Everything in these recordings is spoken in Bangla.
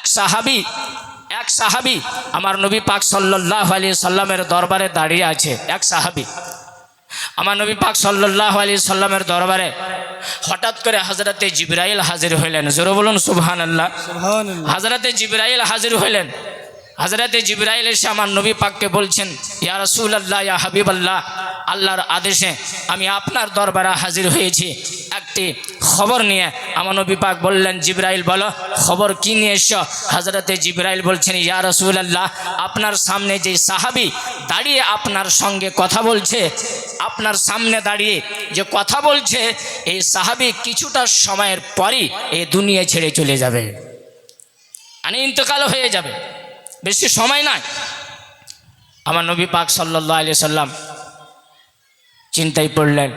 এক সাহাবী আমার নবী পাক সাল্লাল্লাহু আলাইহি সাল্লামের দরবারে দাঁড়িয়ে আছে। এক সাহাবী আমার নবী পাক সাল্লাল্লাহু আলাইহি সাল্লামের দরবারে হঠাৎ করে হযরতে জিবরাইল হাজির হইলেন। জোরে বলুন সুবহানাল্লাহ। হযরতে জিবরাইল হাজির হইলেন। হযরতে জিবরাইল এসে আমার নবী পাককে বলছেন, ইয়া রাসূলুল্লাহ, ইয়া হাবিবাল্লাহ, আল্লাহর আদেশে আমি আপনার দরবারে হাজির হয়েছি একটি খবর নিয়ে। আমার নবী পাক বললেন, জিবরাইল বলো, খবর কি নিয়ে এসছো? হযরতে জিবরাইল বলছেন, ইয়া রাসূলুল্লাহ, আপনার সামনে যে সাহাবী দাঁড়িয়ে আপনার সঙ্গে কথা বলছে, আপনার সামনে দাঁড়িয়ে যে কথা বলছে, এই সাহাবী কিছুটা সময়ের পরই এই দুনিয়া ছেড়ে চলে যাবে, মানে ইন্তেকাল হয়ে যাবে, বেশি সময় নাই। আমার নবী পাক সাল্লাল্লাহু আলাইহি সাল্লাম চিন্তায় পড়লেন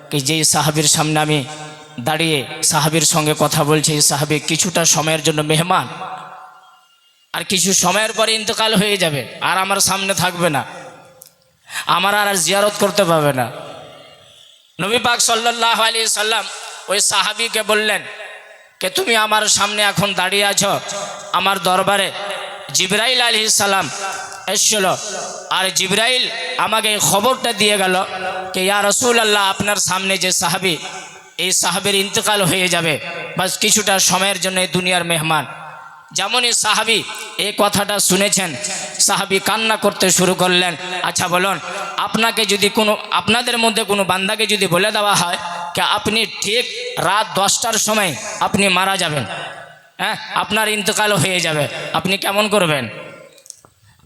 কি যেই সাহাবীর সামনে আমি দাঁড়িয়ে সাহাবীর সঙ্গে কথা বলছি, এই সাহাবী কিছুটা সময়ের জন্য মেহমান, আর কিছু সময়ের পরে ইন্তেকাল হয়ে যাবে, আর আমার সামনে থাকবে না, আমার আর জিয়ারত করতে পারবে না। নবী পাক সাল্লাল্লাহু আলাইহি সাল্লাম ওই সাহাবীকে বললেন কে তুমি আমার সামনে এখন দাঁড়িয়ে আছো, আমার দরবারে জিবরাইল আলাইহিস সালাম এসেছিল, আর জিবরাইল আমাকে এই খবরটা দিয়ে গেল যে ইয়া রাসূলুল্লাহ, আপনার সামনে যে সাহাবী, এই সাহাবীর ইন্তেকাল হয়ে যাবে, বাস কিছুটা সময়ের জন্য এই দুনিয়ার মেহমান। যেমনই সাহাবী এই কথাটা শুনেছেন, সাহাবী কান্না করতে শুরু করলেন। আচ্ছা বলুন, আপনাকে যদি আপনাদের মধ্যে কোনো বান্দাকে যদি বলে দেওয়া হয় যে আপনি ঠিক রাত 10টার সময় আপনি মারা যাবেন, হ্যাঁ, আপনার ইন্তেকাল হয়ে যাবে, আপনি কেমন করবেন?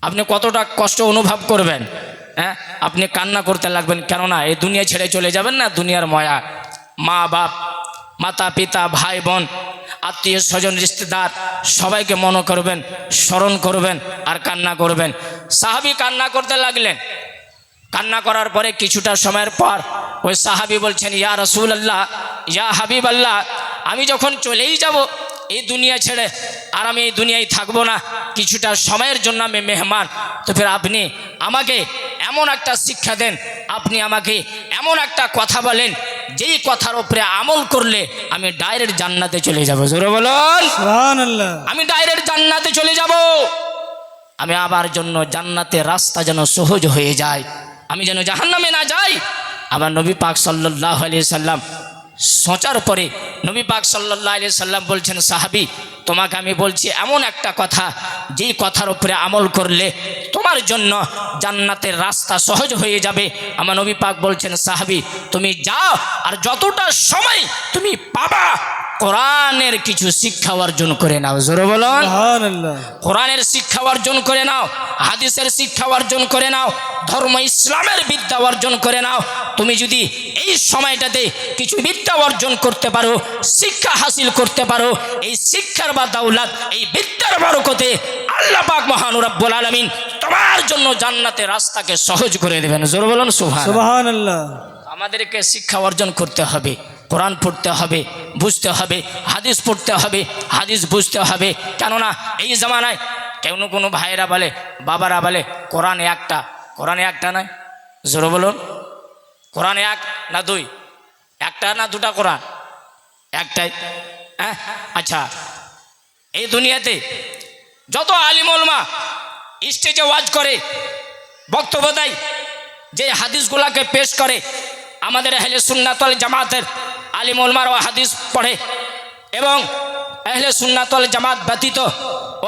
আপনি কতটা কষ্ট অনুভব করবেন? হ্যাঁ, আপনি কান্না করতে লাগবেন, কেননা এই দুনিয়া ছেড়ে চলে যাবেন না, দুনিয়ার মায়া, মা বাপ, মাতা পিতা, ভাই বোন, আত্মীয় স্বজন, রিশতেদার, সবাইকে মনে করবেন, স্মরণ করবেন আর কান্না করবেন। সাহাবী কান্না করতে লাগলেন। কান্না করার পরে কিছুটা সময়ের পর ওই সাহাবী বলছেন, ইয়া রাসূলুল্লাহ, ইয়া হাবিবাল্লাহ, আমি যখন চলেই যাব এই দুনিয়া ছেড়ে, আর আমি এই দুনিয়ায় থাকবো না, কিছুটা সময়ের জন্য আমি মেহমান, তো ফের আপনি আমাকে এমন একটা শিক্ষা দেন, আপনি আমাকে এমন একটা কথা বলেন যেই কথার উপরে আমল করলে আমি ডাইরেক্ট জান্নাতে চলে যাব। জোরে বলুন সুবহানাল্লাহ। আমি ডাইরেক্ট জান্নাতে চলে যাব, আমি আবার জন্য জান্নাতের রাস্তা যেন সহজ হয়ে যায়, আমি যেন জাহান্নামে না যাই। আমার নবী পাক সাল্লাল্লাহু আলাইহি সাল্লাম সোচার পরে নবী পাক সাল্লাল্লাহু আলাইহি সাল্লাম বলছেন, সাহাবী, তোমাকে আমি বলছি এমন একটা কথা, যেই কথার উপরে আমল করলে তোমার জন্য জান্নাতের রাস্তা সহজ হয়ে যাবে। আমার নবী পাক বলছেন, সাহাবী, তুমি যাও, আর যতটা সময় তুমি পাবা কোরআনের কিছু শিক্ষা অর্জন করে নাও। জোরে বলুন সুবহানাল্লাহ। কোরআনের শিক্ষা অর্জন করে নাও, হাদিসের শিক্ষা অর্জন করে নাও, ধর্ম ইসলামের বিদ্যা অর্জন করে নাও। তুমি যদি এই সময়টাতে কিছু বিদ্যা অর্জন করতে পারো, শিক্ষা হাসিল করতে পারো, এই শিক্ষার বা দাওলাত, এই বিদ্যার বরকতে আল্লাহ পাক মহান রব্বুল আলামিন তোমার জন্য জান্নাতের রাস্তাকে সহজ করে দেবেন। জোরে বলুন সুবহানাল্লাহ। আমাদেরকে শিক্ষা অর্জন করতে হবে, কোরআন পড়তে হবে, বুঝতে হবে, হাদিস পড়তে হবে, হাদিস বুঝতে হবে। কেননা এই জামানায় কোনো ভাইয়েরা বলে, বাবারা বলে, কোরআনে একটা, কোরআনে একটা নয়। জোরে বলুন, কোরআনে এক না দুই? একটা না দুটা কোরআন? একটাই। হ্যাঁ, আচ্ছা, এই দুনিয়াতে যত আলিম ওলামা স্টেজে ওয়াজ করে, বক্তব্য দেয়, যে হাদিসগুলাকে পেশ করে, আমাদের আহলে সুন্নাত ওয়াল জামাতের আলিম ওলামারাও হাদিস পড়ে, এবং আহলে সুন্নাত ওয়াল জামাত ব্যতীত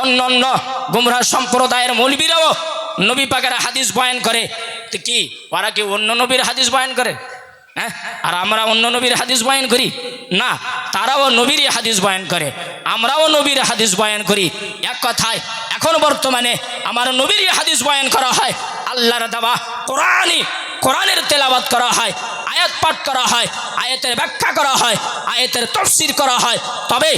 অন্য অন্য গুমরাহ সম্প্রদায়ের মৌলবীরাও নবী পাকের হাদিস বয়ান করে। তো কি ওরা কি অন্য নবীর হাদিস বয়ান করে? হ্যাঁ, আর আমরা অন্য নবীর হাদিস বয়ান করি না, তারাও নবীর হাদিস বয়ান করে, আমরাও নবীর হাদিস বয়ান করি। এক কথায় এখন বর্তমানে আমার নবীর হাদিস বয়ান করা হয়, আল্লাহর দেওয়া কোরআনের তেলাওয়াত করা হয়, আয়াত পাঠ করা হয়, আয়াতের ব্যাখ্যা করা হয়, আয়াতের তাফসীর করা হয়। তবে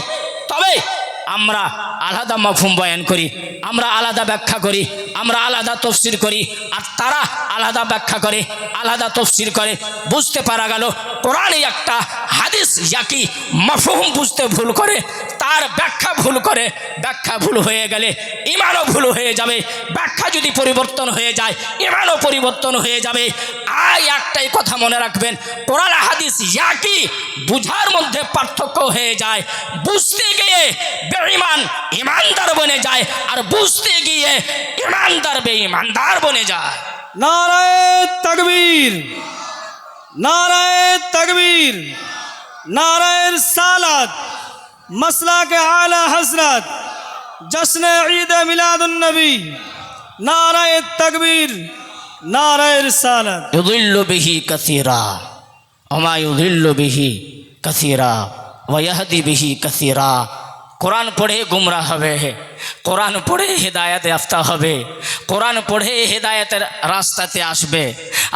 আমরা আলাদা মাফহুম বয়ান করি, আমরা আলাদা ব্যাখ্যা করি, আমরা আলাদা তাফসীর করি, আর তারা আলাদা ব্যাখ্যা করে, আলাদা তাফসীর করে। বুঝতে পারা গেল কোরআনে একটা হাদিস একই মাফহুম বুঝতে ভুল করে, তার ব্যাখ্যা ভুল করে, ব্যাখ্যা ভুল হয়ে গেলে ইমানও ভুল হয়ে যাবে, ব্যাখ্যা যদি পরিবর্তন হয়ে যায় ইমানও পরিবর্তন হয়ে যাবে। তাই একটাই কথা মনে রাখবেন, কোরআন হাদিস একই, বুঝার মধ্যে পার্থক্য হয়ে যায়। বুঝতে গিয়ে বেঈমান ইমানদার বনে যায়, আর বুঝতে গিয়ে ইমানদার বেঈমানদার বনে যায়। নারায়ে তাকবীর, নারায়ে তাকবীর, নারায়ে সালাত, মাসলাকে আলা হযরত, জশ্নে ঈদ মিলাদুন নবী, নারায়ে তাকবীর, নারায়ে সালাত। ইউদিল্লু বিহি কাসীরা ওয়া মা ইউদিল্লু বিহি কাসীরা ওয়া ইয়াহদি বিহি কাসীরা। কোরআন পড়ে গুমরা হবে, কোরআন পড়ে হেদায়েতে আফতা হবে, কোরআন পড়ে হেদায়েতের রাস্তাতে আসবে,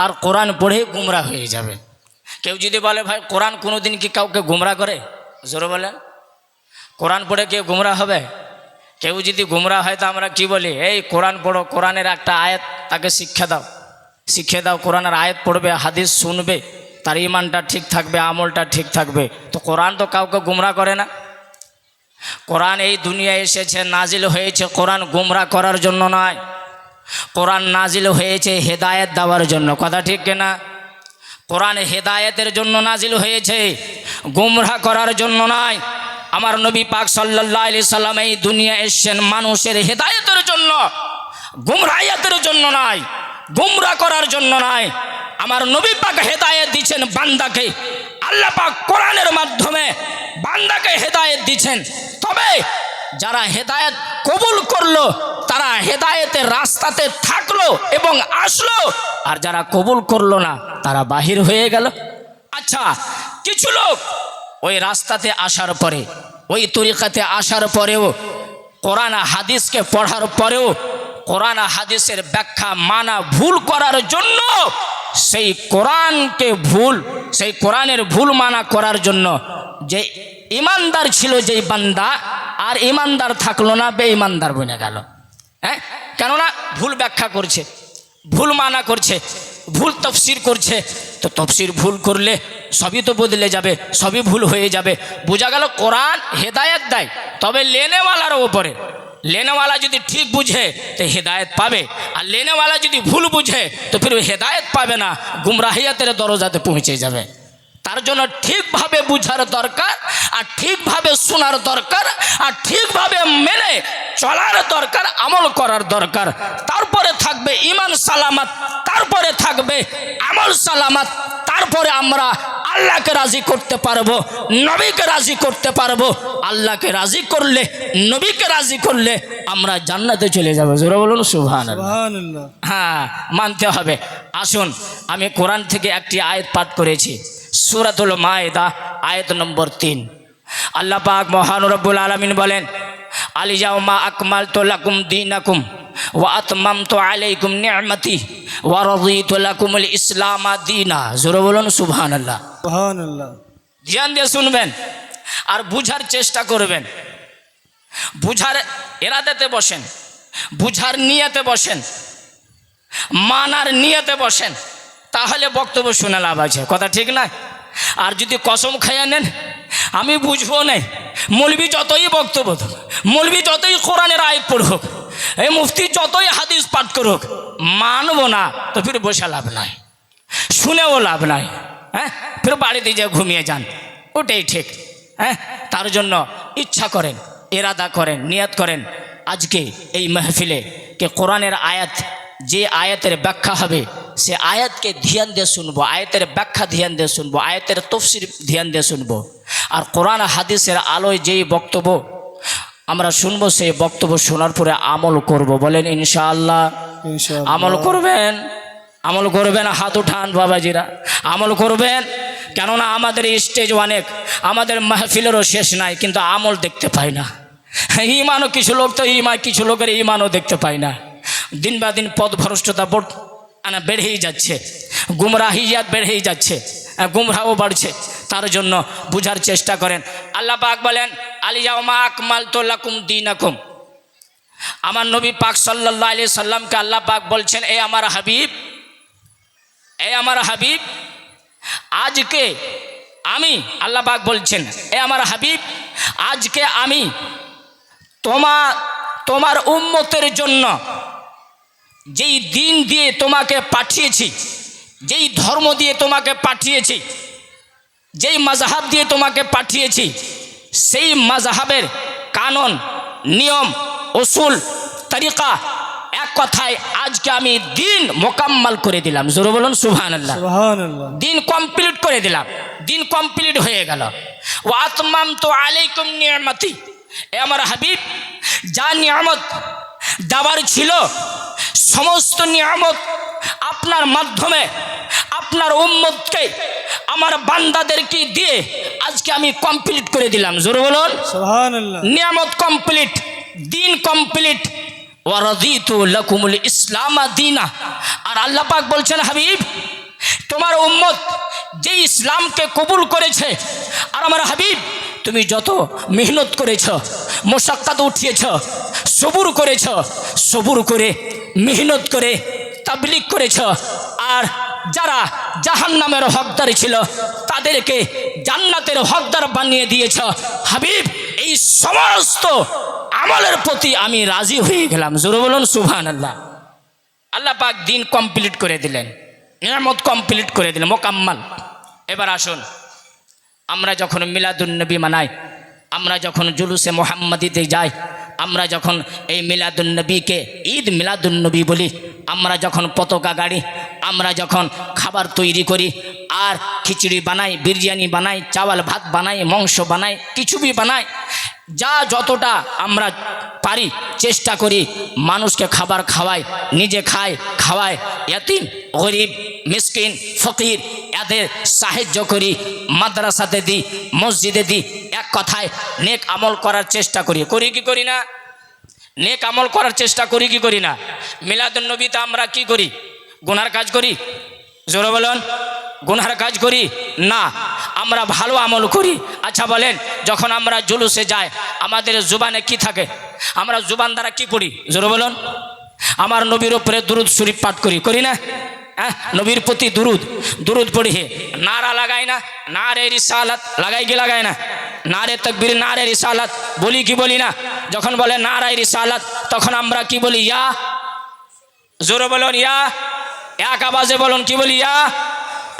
আর কোরআন পড়ে গুমরা হয়ে যাবে। কেউ যদি বলে ভাই কোরআন কোনোদিন কি কাউকে গুমরা করে, জোরে বলেন, কোরআন পড়ে কেউ গুমরা হবে? কেউ যদি গুমরা হয় তো আমরা কি বলি, এই কোরআন পড়ো, কোরআনের একটা আয়াত তাকে শিক্ষা দাও, শিখিয়ে দাও, কোরআনের আয়াত পড়বে, হাদিস শুনবে, তার ইমানটা ঠিক থাকবে, আমলটা ঠিক থাকবে। তো কোরআন তো কাউকে গুমরা করে না। কোরআন এই দুনিয়ায় এসেছে, নাজিল হয়েছে কোরআন গুমরা করার জন্য নয়, কোরআন নাজিল হয়েছে হেদায়েত দেওয়ার জন্য। কথা ঠিক কিনা? কোরআন হেদায়েতের জন্য নাজিল হয়েছে, গুমরা করার জন্য নয়। আমার নবী পাক সাল্লাল্লাহু আলাইহি সাল্লাম এই দুনিয়া এসেছেন মানুষের হেদায়েতের জন্য, গুমরাহিয়াতের জন্য নয়, গুমরা করার জন্য নয়। আমার নবী পাক হেদায়েত দিচ্ছেন বান্দাকে, আল্লাহ পাক কোরআনের মাধ্যমে বান্দাকে হেদায়েত দিচ্ছেন। তবে যারা হেদায়েত কবুল করলো তারা হেদায়েতের রাস্তাতে থাকলো এবং আসলো, আর যারা কবুল করলো না তারা বাহির হয়ে গেল। আচ্ছা, কিছু লোক ওই রাস্তাতে আসার পরে, ওই তরিকাতে আসার পরেও, কোরআন হাদিসকে পড়ার পরেও কোরআন হাদিসের ব্যাখ্যা মানা ভুল করার জন্য, সেই কোরআনকে ভুল, সেই কোরআনের ভুল মানা করার জন্য যে ইমানদার ছিল যেই বান্দা, আর ইমানদার থাকলো না, বেঈমানদার বনে গেল। হ্যাঁ, কেননা ভুল ব্যাখ্যা করছে, ভুল মানা করছে, ভুল তফসির করছে। তো তফসির ভুল করলে সবই তো বদলে যাবে, সবই ভুল হয়ে যাবে। বোঝা গেল কোরআন হেদায়েত দেয়, তবে লেনেওয়ালার ওপরে। লেনেওয়ালা যদি ঠিক বুঝে তো হেদায়েত পাবে, আর লেনেওয়ালা যদি ভুল বুঝে তো ফির হেদায়েত পাবে না, গুমরাহিয়াতের দরজাতে পৌঁছে যাবে। তার জন্য ঠিকভাবে বুঝার দরকার, আর ঠিকভাবে শোনার দরকার, আর ঠিকভাবে মেনে চলার দরকার, আমল করার দরকার। তারপরে থাকবে ইমান সালামত, তারপরে থাকবে আমল সালামত, তারপরে আমরা আল্লাহকে রাজি করতে পারবো, নবীকে রাজি করতে পারবো। আল্লাহকে রাজি করলে, নবীকে রাজি করলে আমরা জান্নাতে চলে যাবো। জোরে বলুন সুবহানাল্লাহ। সুবহানাল্লাহ। হ্যাঁ, মানতে হবে। আসুন, আমি কোরআন থেকে একটি আয়াত পাঠ করেছি, সূরাতুল মায়েদা আয়াত নম্বর 3। আল্লাহ পাক মহান রব্বুল আলামিন বলেন, আলিয়াউমা আকমালতু লাকুম দীনাকুম ওয়া আতমামতু আলাইকুম নি'মাতি ওয়া রাদিতু লাকুমুল ইসলাম দীনা। জোরে বলুন সুবহানাল্লাহ। সুবহানাল্লাহ। ধ্যান দিয়ে শুনবেন আর বুঝার চেষ্টা করবেন, বুঝার এরাদাতে বসেন, বুঝার নিয়তে বসেন, মানার নিয়তে বসেন, তাহলে বক্তব্য শুনে লাভ আছে। কথা ঠিক না? আর যদি কসম খাইয়া নেন আমি বুঝবো না, মৌলবি যতই বক্তব্য দেখ, মৌলবি যতই কোরআনের আয়াত পড়ুক, এই মুফতি যতই হাদিস পাঠ করুক, মানবো না, তো ফির বসে লাভ নাই, শুনেও লাভ নাই। হ্যাঁ, ফির বাড়িতে যে ঘুমিয়ে যান, ওটাই ঠিক। হ্যাঁ, তার জন্য ইচ্ছা করেন, এরাদা করেন, নিয়ত করেন, আজকে এই মাহফিলে কে কোরআনের আয়াত, যে আয়াতের ব্যাখ্যা হবে সে আয়াতকে ধ্যান দিয়ে শুনবো, আয়াতের ব্যাখ্যা ধ্যান দিয়ে শুনবো, আয়াতের তফসির ধ্যান দিয়ে শুনবো। আর কোরআন হাদিসের আলোয় যেই বক্তব্য আমরা শুনবো, সেই বক্তব্য শোনার পরে আমল করব। বলেন ইনশাআল্লাহ। ইনশাআল্লাহ। আমল করবেন, আমল করবেন, হাত উঠান বাবাজিরা, আমল করবেন। কেননা আমাদের স্টেজ অনেক, আমাদের মাহফিলেরও শেষ নাই, কিন্তু আমল দেখতে পাই না। ইমানও কিছু লোক তো কিছু লোকের ইমানও দেখতে পাই না। দিন বা দিন পথভ্রষ্টতা বেড়েই যাচ্ছে, গুমরাহিয়াত বেড়েই যাচ্ছে, গুমরাহও বাড়ছে। তার জন্য বুঝার চেষ্টা করেন। আল্লাহ পাক বলেন, আলিয়াউমা আকমালতু লাকুম দীনাকুম। আমার নবী পাক সাল্লাল্লাহু আলাইহি সাল্লামকে আল্লাহ পাক বলছেন, এ আমার হাবিব, এ আমার হাবিব, আজকে আমি, আল্লাহ পাক বলছেন, এ আমার হাবিব, আজকে আমি তোমার উম্মতের জন্য যেই দিন দিয়ে তোমাকে পাঠিয়েছি, যেই ধর্ম দিয়ে তোমাকে পাঠিয়েছি, যেই মাযহাব দিয়ে তোমাকে পাঠিয়েছি, সেই মাযহাবের কানুন, নিয়ম, উসুল, তরিকা, এক কথায় আজকে আমি দিন মোকাম্মল করে দিলাম। জোরে বলুন সুবহানাল্লাহ। সুবহানাল্লাহ। দিন কমপ্লিট করে দিলাম, দিন কমপ্লিট হয়ে গেল। ওয়া আতমামতু আলাইকুম নিয়ামতি, এ আমার হাবিব, যা নিয়ামত দেওয়ার ছিল সমস্ত নিয়ামত আপনার মাধ্যমে আপনার উম্মতকে, আমার বান্দাদেরকে দিয়ে আজকে আমি কমপ্লিট করে দিলাম। জোরে বলুন সুবহানাল্লাহ। নিয়ামত কমপ্লিট, দিন কমপ্লিট। ওয়া রাদিতু লাকুমুল ইসলাম দীনা, আর আল্লাহ পাক বলছেন হাবিব, তোমার উম্মত যে ইসলামকে কবুল করেছে, আর আমার হাবিব তুমি যত মেহনত করেছ, মশাক্কাত উঠিয়েছ, সবুর করেছ, সবুর করে মেহনত করে তাবলীগ করেছ, আর যারা জাহান্নামের হকদার ছিল তাদেরকে জান্নাতের হকদার বানিয়ে দিয়েছ হাবিব, এই সমস্ত আমলের প্রতি আমি রাজি হয়ে গেলাম। জোরে বলুন সুবহানাল্লাহ। আল্লাহ পাক দিন কমপ্লিট করে দিলেন, নিয়ামত কমপ্লিট করে দিলেন, মোকাম্মল। এবার আসুন, আমরা যখন মিলাদুন নবী মানাই, আমরা যখন জুলুসে মুহাম্মাদিতে যাই, আমরা যখন এই মিলাদুন নবীকে ঈদ মিলাদুন নবী বলি, আমরা যখন পতাকা গাড়ি, আমরা যখন খাবার তৈরি করি, আর খিচুড়ি বানাই, বিরিয়ানি বানাই, চাওয়াল ভাত বানাই, মাংস বানাই, কিছুই বানাই, যা যতটা আমরা পারি চেষ্টা করি মানুষকে খাবার খাওয়াই, নিজে খাই, খাওয়াই, ইয়াতিম, গরিব, মিসকিন, ফকির, এদের সাহায্য করি, মাদ্রাসাতে দিই, মসজিদে দিই, এক কথায় নেক আমল করার চেষ্টা করি। করি কি করি না? নেক আমল করার চেষ্টা করি কি করি না? মিলাদুন নবীতে আমরা কি করি? গুনার কাজ করি? জোরে বলুন, গুনার কাজ করি না, আমরা ভালো আমল করি। আচ্ছা বলেন, যখন আমরা জুলুসে যাই আমাদের জুবানে কি থাকে? আমরা জুবান দ্বারা কি পড়ি? জোরে বলুন, আমার নবীর উপরে দুরুদ শরীফ পাঠ করি, করি না? হ্যাঁ, নবীর প্রতি দুরুদ, দুরুদ পড়ি, হে নারা লাগাই না? নারে রিসালাত লাগাই কি লাগাই না? নারে তাকবীর, নারে রিসালাত বলি কি বলি না? যখন বলে নারায়ে রিসালাত তখন আমরা কি বলি? ইয়া। জোরে বলুন, ইয়া। এক আওয়াজে বলুন, কি বলি? ইয়া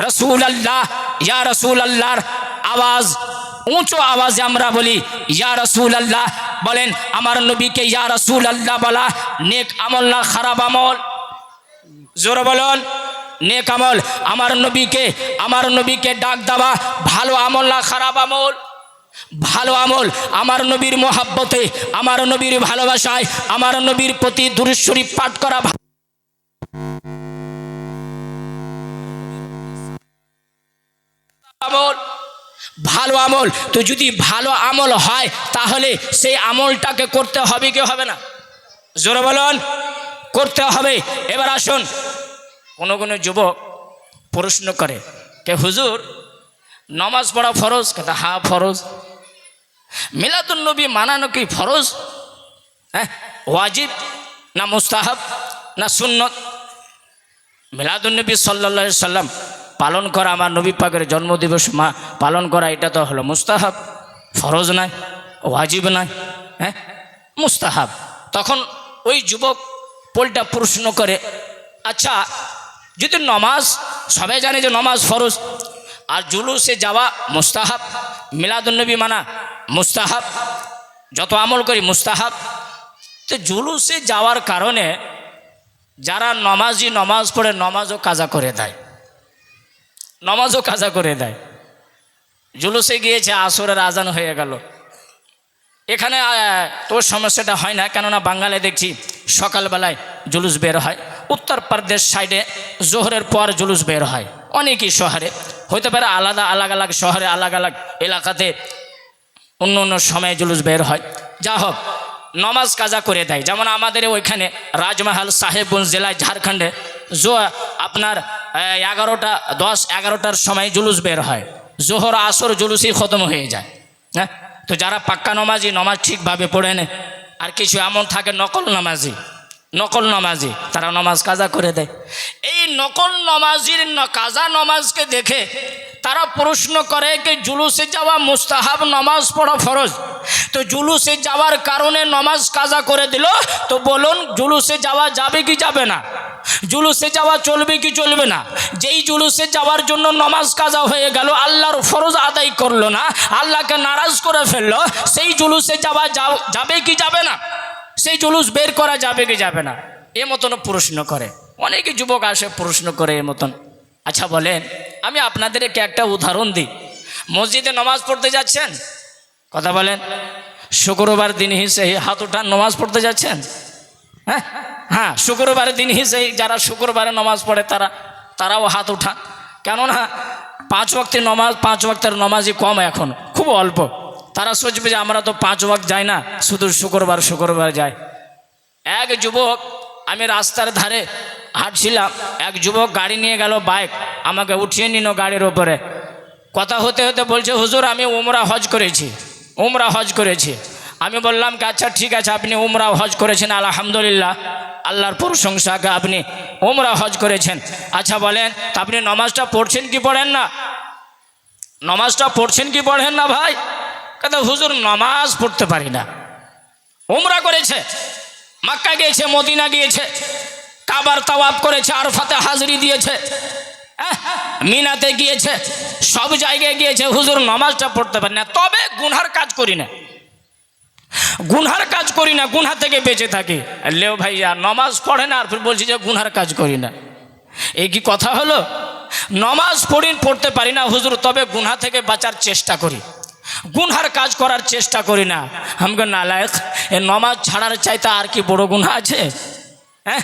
রাসূলুল্লাহ, ইয়া রাসূলুল্লাহর আওয়াজ উঁচু আওয়াজে আমরা বলি ইয়া রাসূলুল্লাহ। বলেন, আমার নবীকে ইয়া রাসূলুল্লাহ বলা নেক আমল না খারাপ আমল? জোরে বলুন, নেক আমল। আমার নবীকে ডাক দেওয়া ভালো আমল না খারাপ আমল? ভালো আমল। আমার নবীর মোহাব্বতে, আমার নবীর ভালোবাসায়, আমার নবীর প্রতি দুরূদ শরীফ পাঠ করা আমল, ভালো আমল। তো যদি ভালো আমল হয় তাহলে সেই আমলটাকে করতে হবে কি হবে না? জোরে বলুন, করতে হবে। এবার আসুন, কোনো যুবক প্রশ্ন করে, কে হুজুর নামাজ পড়া ফরজ? কথা হ্যাঁ ফরজ। মিলাদুন নবী মানানো কি ফরজ? হ্যাঁ, ওয়াজিব না মুস্তাহাব না সুন্নত? মিলাদুন নবী সাল্লাল্লাহু আলাইহি সাল্লাম পালন করা, আমার নবী পাকের জন্মদিবস পালন করা, এটা তো হলো মুস্তাহাব, ফরজ নাই, ওয়াজিব নাই, হ্যাঁ মুস্তাহাব। তখন ওই যুবক পোলটা প্রশ্ন করে, আচ্ছা যদি নমাজ, সবাই জানে যে নমাজ ফরজ, আর জুলুসে যাওয়া মুস্তাহাব, মিলাদুন নবী মানা মুস্তাহাব, যত আমল করি মুস্তাহাব, তো জুলুসে যাওয়ার কারণে যারা নমাজি নমাজ পড়ে নমাজও কাজা করে দেয়, নমাজও কাজা করে দেয়। জুলুসে গিয়েছে, আসরের আজান হয়ে গেল, এখানে তোর সমস্যাটা হয় না, কেননা বাঙালি দেখছি সকালবেলায় জুলুস বের হয়, উত্তরপ্রদেশ সাইডে জোহরের পর জুলুস বের হয়, অনেকই শহরে হইতে পারে, আলাদা আলাগ শহরে আলাগ এলাকাতে অন্য অন্য সময়ে জুলুস বের হয়। যা হোক, নমাজ কাজা করে দেয়। যেমন আমাদের ওইখানে রাজমহল সাহেবগঞ্জ জেলায় ঝাড়খণ্ডে আপনার 11টার সময় জুলুস বের হয়, জোহর আসর জুলুসই খতম হয়ে যায়। হ্যাঁ, তো যারা পাক্কা নমাজি, নমাজ ঠিকভাবে পড়ে নেয়, আর কিছু এমন থাকে নকল নমাজি, তারা নমাজ কাজা করে দেয়। এই নকল নমাজির কাজা নমাজকে দেখে তারা প্রশ্ন করে যে জুলুসে যাওয়া মুস্তাহাব, নমাজ পড়া ফরজ, তো জুলুসে যাওয়ার কারণে নমাজ কাজা করে দিল, তো বলুন জুলুসে যাওয়া যাবে কি যাবে না? জুলুসে যাওয়া চলবে কি চলবে না? যেই জুলুসে যাওয়ার জন্য নমাজ কাজা হয়ে গেল, আল্লাহর ফরজ আদায় করলো না, আল্লাহকে নারাজ করে ফেললো, সেই জুলুসে যাবে কি যাবে না? সেই জুলুস বের করা যাবে কি যাবে না? এ মতন প্রশ্ন করে অনেকে যুবক আসে, প্রশ্ন করে এ মতন। আচ্ছা বলেন, আমি আপনাদেরকে একটা উদাহরণ দিই। মসজিদে নামাজ পড়তে যাচ্ছেন, কথা বলেন, শুক্রবার দিন হিসেবে হাত উঠান, নামাজ পড়তে যাচ্ছেন? হ্যাঁ হ্যাঁ, শুক্রবারের দিন হিসেবে যারা শুক্রবারে নামাজ পড়ে তারাও হাত উঠান। কেননা 5 ওয়াক্তের নামাজ, 5 ওয়াক্তের নামাজই কম, এখন খুব অল্প। তারা সোচবে যে আমরা তো 5 ওয়াক্ত যাই না, শুধু শুক্রবার যাই। এক যুবক, আমি রাস্তার ধারে হাঁটছিলাম, এক যুবক গাড়ি নিয়ে গেল, বাইক, আমাকে উঠিয়ে নিল গাড়ির ওপরে। কথা হতে হতে বলছে, হুজুর আমি উমরা হজ করেছি। আমি বললাম কি আচ্ছা ঠিক আছে, আপনি উমরা হজ করেছেন, আলহামদুলিল্লাহ, আল্লাহর প্রশংসাকে, আপনি উমরা হজ করেছেন। আচ্ছা বলেন, তা আপনি নামাজটা পড়ছেন কি পড়েন না? নামাজটা পড়ছেন কি পড়েন না ভাই? কথা হুজুর নামাজ পড়তে পারি না। উমরা করেছে, মক্কা গিয়েছে, মদিনা গিয়েছে, কাবার তাওয়াফ করেছে, আরফাতে হাজরি দিয়েছে, মিনাতে গিয়েছে, সব জায়গায় গিয়েছে, হুজুর নামাজটা পড়তে পারি না। তবে গুনহার কাজ করি না, গুনহা থেকে বেঁচে থাকি। লেও ভাইয়া নামাজ পড়ে না, আর ফির বলছি যে গুনহার কাজ করি না। এই কি কথা হলো? নামাজ পড়তে পারি না হুজুর, তবে গুনহা থেকে বাঁচার চেষ্টা করি, গুনহার কাজ করার চেষ্টা করি না। আমাকে নালায়েক, এ নামাজ ছাড়ার চাইতে আর কি বড় গুনহা আছে? হ্যাঁ,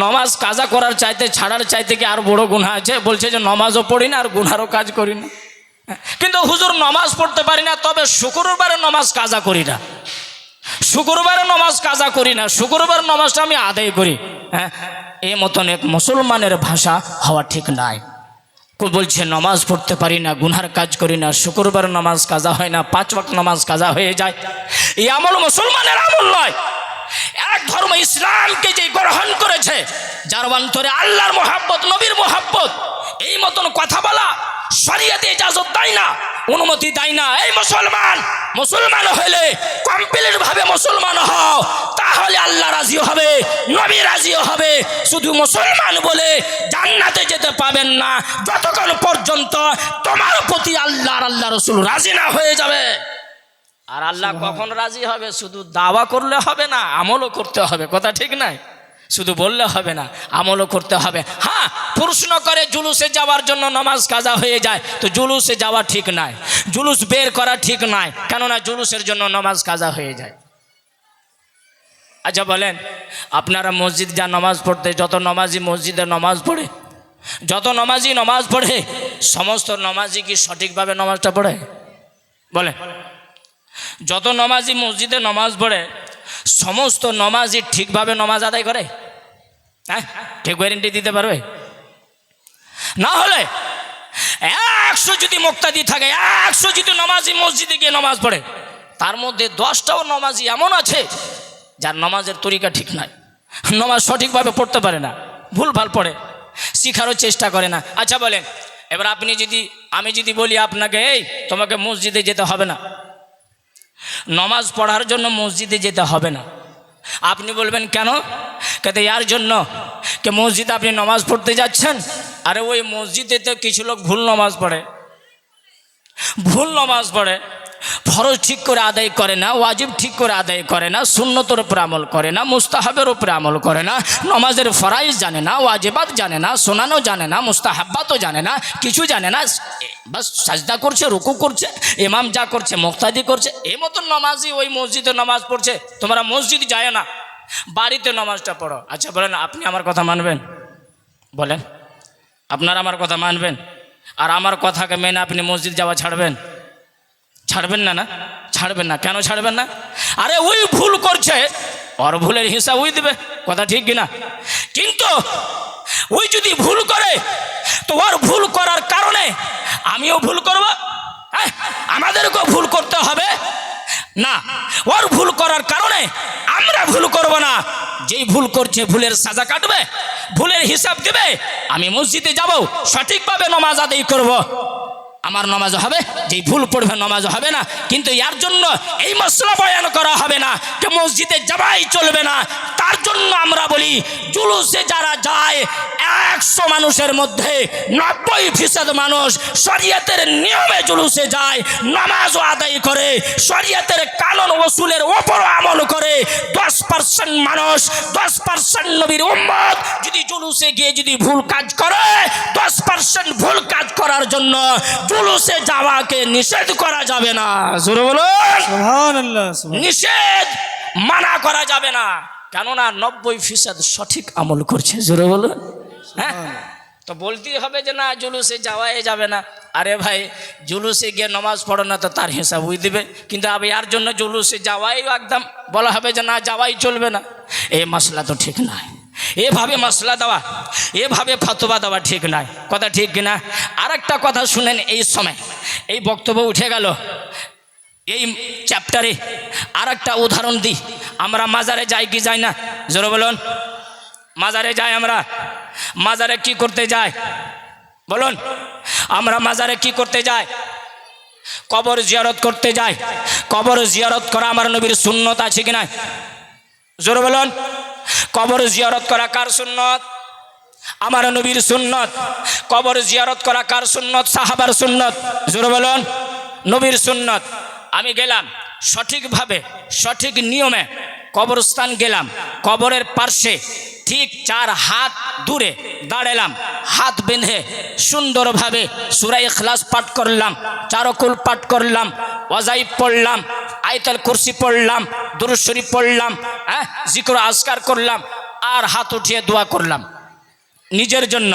নামাজ কাজা করার চাইতে, ছাড়ার চাইতে কি আর বড় গুনহা আছে? বলছে যে নামাজও পড়ি না আর গুনহারও কাজ করি না। কিন্তু হুজুর নামাজ পড়তে পারি না, তবে শুক্রবারে নামাজ কাজা করি না, শুক্রবার নামাজটা আমি আদায় করি। হ্যাঁ, এই মতন এক মুসলমানের ভাষা হওয়া ঠিক নাই। বলছে নামাজ পড়তে পারি না, গুনহার কাজ করি না, শুক্রবার নামাজ কাজা হয় না, 5 ওয়াক্ত নামাজ কাজা হয়ে যায়। এই আমল মুসলমানের আমল নয়। এক ধর্ম ইসলামকে যে গ্রহণ করেছে, যার অন্তরে আল্লাহর মোহাব্বত, নবীর মোহাব্বত, এই মতন কথা বলা শরীয়তে ইজাজত দেয় না, অনুমতি দেয় না। এই মুসলমান হলে কমপ্লিট ভাবে মুসলমান হও, তাহলে আল্লাহ রাজি হবে, নবী রাজি হবে। শুধু মুসলমান বলে জান্নাতে যেতে পাবেন না যতক্ষণ পর্যন্ত তোমার প্রতি আল্লাহ রাসূল রাজি না হয়ে যাবে। আর আল্লাহ কখন রাজি হবে? শুধু দাওয়া করলে হবে না, আমলও করতে হবে। কথা ঠিক নাই? শুধু বললে হবে না, আমলও করতে হবে। হ্যাঁ, প্রশ্ন করে জুলুসে যাওয়ার জন্য নামাজ কাজা হয়ে যায়, তো জুলুসে যাওয়া ঠিক নাই, জুলুস বের করা ঠিক নাই, কেননা জুলুসের জন্য নামাজ কাজা হয়ে যায়। আচ্ছা বলেন, আপনারা মসজিদ যা নামাজ পড়তে, যত নামাজি মসজিদে নামাজ পড়ে, সমস্ত নামাজি কি সঠিকভাবে নামাজটা পড়ে? বলে, যত নামাজি মসজিদে নামাজ পড়ে, সমস্ত নামাজি ঠিকভাবে নামাজ আদায় করে? হ্যাঁ, ঠিক গ্যারেন্টি দিতে পারবে? না হলে 100 যদি মুক্তাদি থাকে, 100 যদি নামাজি মসজিদে গিয়ে নামাজ পড়ে, তার মধ্যে 10টাও নামাজি এমন আছে যার নামাজের তরিকা ঠিক নাই, নামাজ সঠিকভাবে পড়তে পারে না, ভুলভাল পড়ে, শিখারও চেষ্টা করে না। আচ্ছা বলেন, এবার আমি যদি বলি আপনাকে, এই তোমাকে মসজিদে যেতে হবে না, নামাজ পড়ার জন্য মসজিদে যেতে হবে না, আপনি বলবেন কেন? কেতে ইয়ার জন্য কে মসজিদে আপনি নামাজ পড়তে যাচ্ছেন, আরে ওই মসজিদে তো কিছু লোক ভুল নামাজ পড়ে, ফরজ ঠিক করে আদায় করে না, ওয়াজিব ঠিক করে আদায় করে না, সুন্নতের উপর আমল করে না, মুস্তাহাবের উপরে আমল করে না, নামাজের ফরাইজ জানে না, ওয়াজিবাত জানে না, শোনানো জানে না, মুস্তাহাব্বাতও জানে না, কিছু জানে না, বাস সাজদা করছে, রুকু করছে, ইমাম যা করছে মুক্তাদি করছে। এই মতন নামাজি ওই মসজিদে নামাজ পড়ছে, তোমরা মসজিদ যায় না, বাড়িতে নামাজটা পড়ো। আচ্ছা বলেন, আপনি আমার কথা মানবেন? বলেন, আপনারা আমার কথা মানবেন? আর আমার কথাকে মেনে আপনি মসজিদ যাওয়া ছাড়বেন না? ছাড়বেন না। কেন ছাড়বেন না? আরে ওই ভুল করছে, ওর ভুলের হিসাব ওই দেবে, কথা ঠিক কিনা? কিন্তু ওই যদি ভুল করে, তো ওর ভুল করার কারণে আমিও ভুল করব, হ্যাঁ, আমাদেরকেও ভুল করতে হবে না। ওর ভুল করার কারণে আমরা ভুল করব না। যেই ভুল করছে ভুলের সাজা কাটবে, ভুলের হিসাব দেবে, আমি মসজিদে যাব, সঠিকভাবে নামাজ আদায় করব, আমার নামাজ হবে। যেই ভুল পড়বে নামাজ হবে না। কিন্তু এর জন্য এই মশলা বয়ান করা হবে না যে মসজিদে যাওয়াই চলবে না, তা তার জন্য আমরা বলি জুলুসে যারা যায় 100 মানুষের মধ্যে 90% মানুষ শরীয়তের নিয়মে জুলুসে যায়, নামাজও আদায় করে, শরীয়তের কানুন ওসুলের ওপর আমল করে। 10% মানুষ, 10% নবীর উম্মত যদি জুলুসে গিয়ে যদি ভুল কাজ করে, 10% ভুল কাজ করার জন্য জুলুসে যাওয়াকে নিষেধ করা যাবে না। জোরে বলুন সুবহানাল্লাহ, সুবহান। নিষেধ, মানা করা যাবে না, কেননা 90% সঠিক আমল করছে। জোরে বলুন। হ্যাঁ, তো বলতেই হবে যে না জুলুসে যাওয়াই যাবে না। আরে ভাই, জুলুসে গিয়ে নামাজ পড়ো না তো তার হিসাব ওই দিবে, কিন্তু আবার এর জন্য জুলুসে যাওয়াই একদম বলা হবে যে না যাওয়াই চলবে না। এই মশলা তো ঠিক নয়, এভাবে মশলা দেওয়া, এভাবে ফতোয়া দেওয়া ঠিক নয়। কথা ঠিক কিনা? আর একটা কথা শুনেন, এই সময় এই বক্তব্য উঠে গেল, এই চ্যাপ্টারে আর একটা উদাহরণ দিই। আমরা মাজারে যাই কি যাই না? জোরে বলুন। মাজারে যাই আমরা, মাজারে কি করতে যাই বলুন? আমরা মাজারে কি করতে যাই? কবর জিয়ারত করতে যাই। কবর জিয়ারত করা আমার নবীর সুন্নত আছে কি না? জোরে বলুন। কবর জিয়ারত করা কার সুন্নত? আমার নবীর সুন্নত। কবর জিয়ারত করা কার সুন্নত? সাহাবার সুন্নত। জোরে বলুন। নবীর সুন্নত। আমি গেলাম সঠিকভাবে, সঠিক নিয়মে কবরস্থান গেলাম, কবরের পার্শ্বে ঠিক 4 হাত দূরে দাঁড়ালাম, হাত বেঁধে সুন্দরভাবে সূরা ইখলাস পাঠ করলাম, চারকুল পাঠ করলাম, ওয়াজাইব পড়লাম, আয়াতুল কুরসি পড়লাম, দুরূদ শরীফ পড়লাম, জিকির আজকার করলাম, আর হাত উঠিয়ে দোয়া করলাম নিজের জন্য,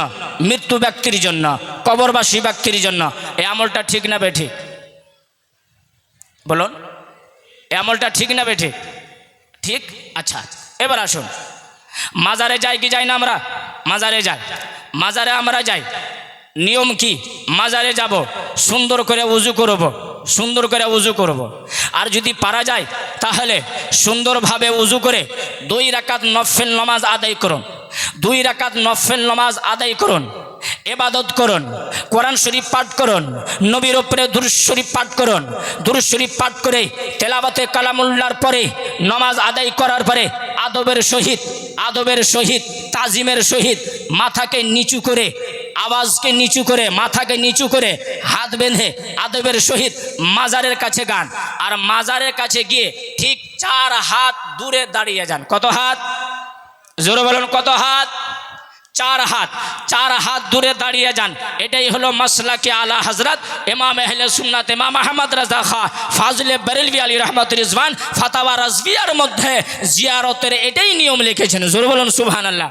মৃত্যু ব্যক্তির জন্য, কবরবাসী ব্যক্তির জন্য। এই আমলটা ঠিক না বেঠিক বলুন? এই আমলটা ঠিক না বেঠিক? ঠিক। আচ্ছা, এবার আসুন, মাজারে যাই কি যাই না? আমরা মাজারে যাই। মাজারে আমরা যাই, নিয়ম কি? মাজারে যাব, সুন্দর করে উজু করব, সুন্দর করে উজু করব। আর যদি পারা যায় তাহলে সুন্দরভাবে উজু করে 2 রাকাত নফল নামাজ আদায় করুন। 2 রাকাত নফল নামাজ আদায় করুন, ইবাদত করুন, কোরআন শরীফ পাঠ করুন, নবীর উপরে দুরূদ শরীফ পাঠ করুন। দুরূদ শরীফ পাঠ করে তেলাওয়াতে কালামুল্লাহর পরে নামাজ আদায় করার পরে আদবের সহিত, আদবের সহিত, তাজিমের সহিত মাথাকে নিচু করে, আওয়াজকে নিচু করে, মাথাকে নিচু করে, হাত বেঁধে আদবের সহিত মাজারের কাছে গান। আর মাজারের কাছে গিয়ে ঠিক 4 হাত দূরে দাঁড়িয়ে যান। কত হাত? জোরে বলুন, কত হাত? 4 হাত। 4 হাত দূরে দাঁড়িয়ে যান। এটাই হলো মাসলাকে আলা হযরত ইমাম আহলে সুন্নাত ইমাম আহমদ রাজা খা ফাজলে বেরেলভী আলী রহমতুল রিজওয়ান ফাতাওয়া রাজভিয়ার মধ্যে জিয়ারতের এটাই নিয়ম লিখেছেন। জোরে বলুন সুবহানাল্লাহ।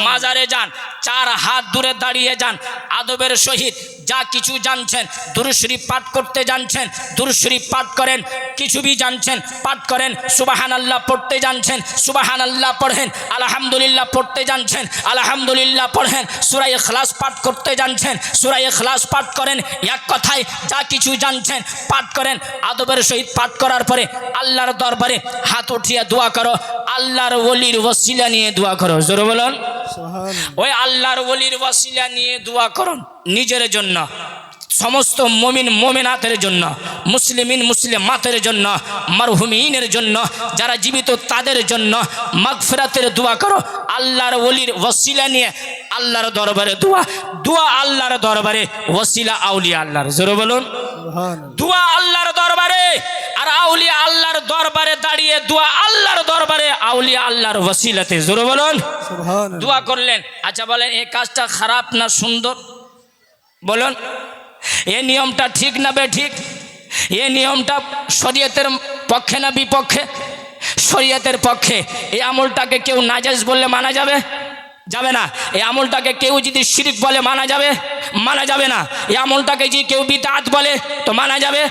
মাজারে যান, 4 হাত দূরে দাঁড়িয়ে যান, আদবের সহিত যা কিছু জানছেন, দুরূদ শরীফ পাঠ করতে জানছেন, দুরূদ শরীফ পাঠ করেন, কিছু বি জানছেন পাঠ করেন, সুবহানাল্লাহ পড়তে জানছেন, সুবহানাল্লাহ পড়েন, আলহামদুলিল্লাহ পড়তে জানছেন, আলহামদুলিল্লাহ পড়েন, সূরা ইখলাস পাঠ করতে জানছেন, সূরা ইখলাস পাঠ করেন। এক কথায় যা কিছু জানছেন পাঠ করেন, আদবের সহিত পাঠ করার পরে আল্লাহর দরবারে হাত উঠিয়ে দোয়া করো, আল্লাহর ওলির ওসিলা নিয়ে দোয়া করো। জোরে বলুন। ওই আল্লাহর ওলির ওসিলা নিয়ে দোয়া করুন নিজের জন্য, সমস্ত মুমিন মুমিনাতের জন্য, মুসলিমিন মুসলিমাতের জন্য, মারহুমিনের জন্য, যারা জীবিত তাদের জন্য মাগফিরাতের দোয়া করো। আল্লাহর ওলির ওসিলা নিয়ে আল্লাহর দরবারে দোয়া, দোয়া আল্লাহর দরবারে, ওসিলা আউলিয়া আল্লাহর। জোরে বলুন। দোয়া আল্লাহর দরবারে, আর আউলিয়া আল্লাহর দরবারে দাঁড়িয়ে দোয়া আল্লাহর দরবারে, আউলিয়া আল্লাহর ওসিলাতে। জোরে বলুন। দোয়া করলেন। আচ্ছা বলেন, এই কাজটা খারাপ না সুন্দর? বলুন, এ নিয়মটা ঠিক না বেঠিক? এ নিয়মটা শরীয়তের পক্ষে না বিপক্ষে? শরীয়তের পক্ষে। এই আমলটাকে কেউ নাজায়েজ বললে মানা যাবে? যাবে না। এই আমলটাকে কেউ যদি শিরক বলে মানা যাবে? মানা যাবে না। এই আমলটাকে যদি কেউ বিদআত বলে তো মানা যাবে?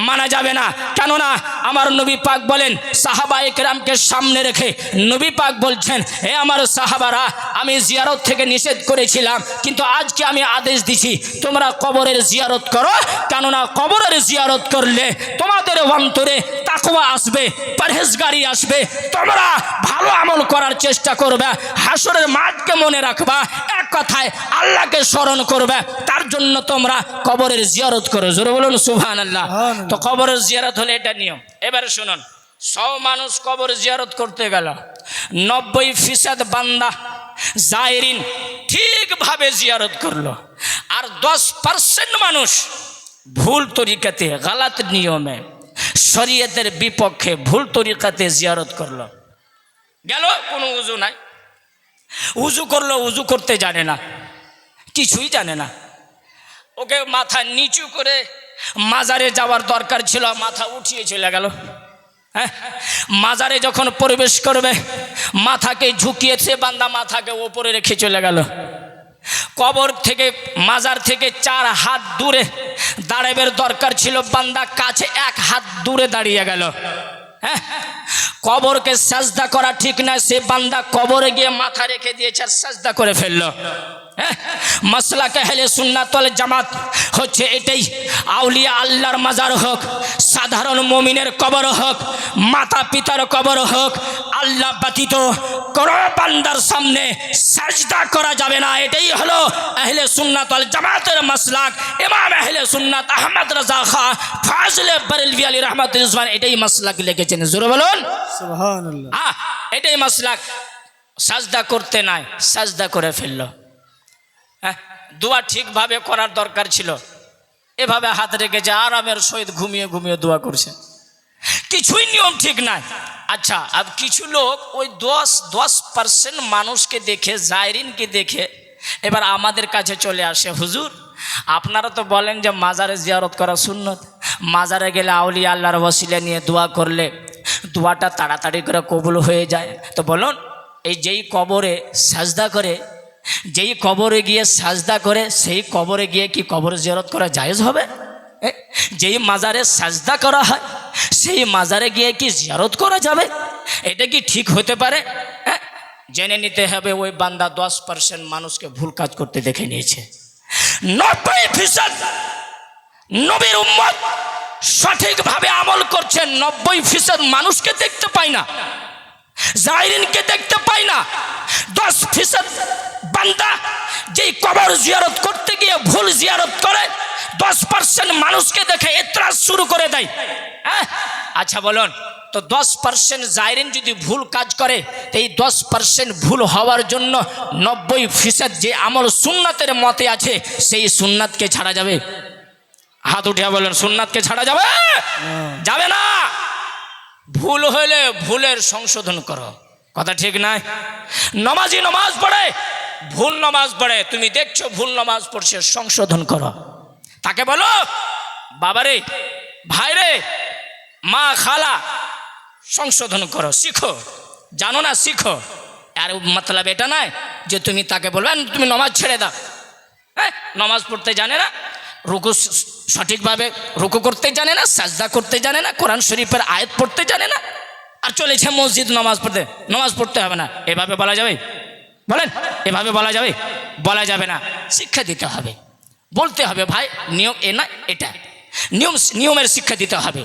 মানা যাবে না। কেননা আমার নবী পাক বলেন, সাহাবায়ে কেরামকে সামনে রেখে নবী পাক বলছেন, হে আমার সাহাবারা, আমি জিয়ারত থেকে নিষেধ করেছিলাম, কিন্তু আজকে আমি আদেশ দিছি তোমরা কবরের জিয়ারত করো। কেননা কবরের জিয়ারত করলে তোমাদের অন্তরে তাকওয়া আসবে, পরহেজগারি আসবে, তোমরা ভালো আমল করার চেষ্টা করবে, হাসরের মাঠকে মনে রাখবা, এক কথায় আল্লাহকে স্মরণ করবে। তার জন্য তোমরা কবরের জিয়ারত করো। জোরে বলুন সুবহানাল্লাহ। তো কবরের জিয়ারত হলে এটা নিয়ম। এবারে শুনুন, 100 মানুষ কবর জিয়ারত করতে গেল, 90% বান্দা জায়রিন ঠিকভাবে জিয়ারত করলো, আর 10% মানুষ ভুল তরিকাতে, গালাত নিয়মে, শরীয়তের বিপক্ষে ভুল তরিকাতে জিয়ারত করলো। গেল, কোনো উজু নাই, উজু করলো, উজু করতে জানে না, কিছুই জানে না। ওকে মাথা নিচু করে মাজারে যাওয়ার দরকার ছিল, মাথা উঠিয়ে চলে গেল। হ্যাঁ, মাজারে যখন প্রবেশ করবে মাথাকে ঝুঁকিয়েছে, বান্দা মাথাকে ওপরে রেখে চলে গেল। কবর থেকে, মাজার থেকে 4 হাত দূরে দাঁড়াবের দরকার ছিল, বান্দা কাছে 1 হাত দূরে দাঁড়িয়ে গেল। হ্যাঁ, কবরকে সাজদা করা ঠিক না, সে বান্দা কবরে গিয়ে মাথা রেখে দিয়েছে আর সাজদা করে ফেললো। মাসলাকে আহলে সুন্নাত ওয়াল জামাত হচ্ছে এটাই, আউলিয়া আল্লাহর মাজার হোক, সাধারণ মুমিনের কবর হোক, মাতা পিতার কবর হোক, আল্লাহ ব্যতীত কোনো বান্দার সামনে সাজদা করা যাবে না। এটাই হলো আহলে সুন্নাত ওয়াল জামাতের মাসলাক। ইমাম আহলে সুন্নাত আহমদ রাজা খাঁ ফাজলে বরেলভী আলী রহমাতুল্লাহ এটাই মাসলাক লিখেছেন। জোরে বলুন সুবহানাল্লাহ। এটাই মাসলাক। সাজদা করতে নাই, সাজদা করে ফেললো। দোয়া ঠিকভাবে করার দরকার ছিল, এভাবে হাত রেখেছে, আরামের সহিত ঘুমিয়ে ঘুমিয়ে দোয়া করছে, কিছুই নিয়ম ঠিক নাই। আচ্ছা, अब কিছু লোক ওই 10% মানুষকে দেখে, জায়রিনকে দেখে এবার আমাদের কাছে চলে আসে, হুজুর আপনারা তো বলেন যে মাজারে জিয়ারত করা সুন্নত, মাজারে গেলে আউলিয়া আল্লাহর ওসিলা নিয়ে দোয়া করলে দোয়াটা তাড়াতাড়ি করে কবুল হয়ে যায়। তো বলুন, এই যেই কবরে সাজদা করে, যেই কবরে গিয়ে সাজদা করে, সেই কবরে গিয়ে কি কবর জিয়ারত করা জায়েজ হবে? যেই মাজারে সাজদা করা হয় সেই মাজারে গিয়ে কি জিয়ারত করা যাবে? এটা কি ঠিক হতে পারে? জেনে নিতে হবে, ওই বান্দা 10% মানুষকে ভুল কাজ করতে দেখে নিয়েছে। 90% নবীর উম্মত সঠিকভাবে আমল করছে, 90% মানুষকে দেখতে পায় না, জায়রিনকে দেখতে পায় না। 10% বান্দা যেই কবর জিয়ারত করতে গিয়ে ভুল জিয়ারত করে, 10% মানুষকে দেখে এতরাজ শুরু করে দেয়। আচ্ছা বলুন তো, 10% জায়রিন যদি ভুল কাজ করে, এই 10% ভুল হওয়ার জন্য 90% যে আমল সুন্নাতের মতে আছে, সেই সুন্নাতকে ছাড়া যাবে? হাত উঠিয়া বলেন, সুন্নাতকে ছাড়া যাবে? যাবে না। ভুল হলে ভুলের সংশোধন করো, কথা ঠিক নাই? নমাজি নমাজ পড়ে, ভুল নমাজ পড়ে, তুমি দেখছো ভুল নমাজ পড়ছে, সংশোধন করো। তাকে বলো, বাবারে, ভাইরে, মা, খালা, সংশোধন করো, শিখো, জানো না শিখো। আর মতলব এটা নয় যে তুমি তাকে বলবে তুমি নমাজ ছেড়ে দাও। হ্যাঁ, নমাজ পড়তে জানে না, রুকু সঠিকভাবে রুকু করতে জানে না, সাজদা করতে জানে না, কোরআন শরীফের আয়াত পড়তে জানে না, আর চলেছে মসজিদ নামাজ পড়তে। নামাজ পড়তে হবে না, এভাবে বলা যাবে? বলেন, এভাবে বলা যাবে? বলা যাবে না। শিক্ষা দিতে হবে, বলতে হবে ভাই নিয়ম এ না, এটা নিয়মের শিক্ষা দিতে হবে,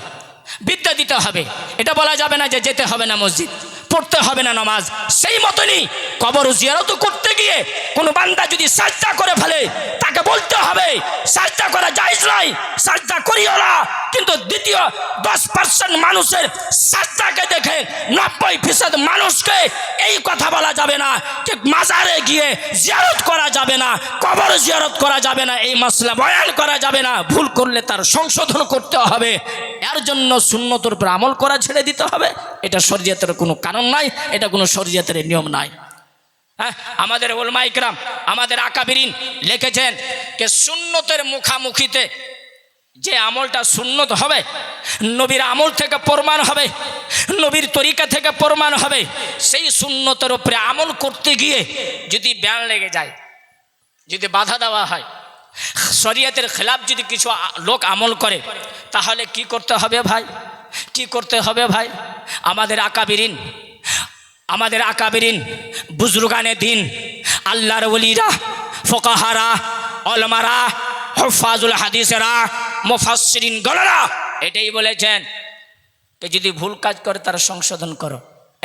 বিদ্যা দিতে হবে। এটা বলা যাবে না যে যেতে হবে না মসজিদ, পড়তে হবে না নামাজ। সেই মতনই কবর জিয়ারত করতে গিয়ে কোনো বান্দা যদি সাজদা করে ফেলে, তাকে বলতে হবে সাজদা করা জায়েজ নয়, সাজদা করিও না। কিন্তু দ্বিতীয় 10% মানুষের সাজদাকে দেখে 90% মানুষকে এই কথা বলা যাবে না যে মাজারে গিয়ে জিয়ারত করা যাবে না, কবর জিয়ারত করা যাবে না, এই মাসলা বয়ান করা যাবে না। ভুল করলে তার সংশোধন করতে হবে, এর জন্য সুন্নতের উপর আমল করা ছেড়ে দিতে হবে। এটা শরীয়তের কোনো কারণ নাই, এটা কোনো শরীয়তের নিয়ম নাই। হ্যাঁ, আমাদের উলামা ইকরাম, আমাদের আকাবিরিন লিখেছেন যে সুন্নতের মুখামুখিতে যে আমলটা সুন্নত হবে, নবীর আমল থেকে প্রমাণ হবে, নবীর তরিকা থেকে প্রমাণ হবে, সেই সুন্নতের উপরে আমল করতে গিয়ে যদি ব্যান লেগে যায়, যদি বাধা দেওয়া হয়, শরীয়তের খেলাফ যদি কিছু লোক আমল করে, তাহলে কি করতে হবে ভাই? কি করতে হবে ভাই? আমাদের আকাবিরিন বুজুর্গানে দিন, আল্লাহর ওলিরা, ফোকাহারা, ওলামারা, হুফাজুল হাদিসেরা, মুফাসসিরিন গণরা এটাই বলেছেন যে যদি ভুল কাজ করে তার সংশোধন করো।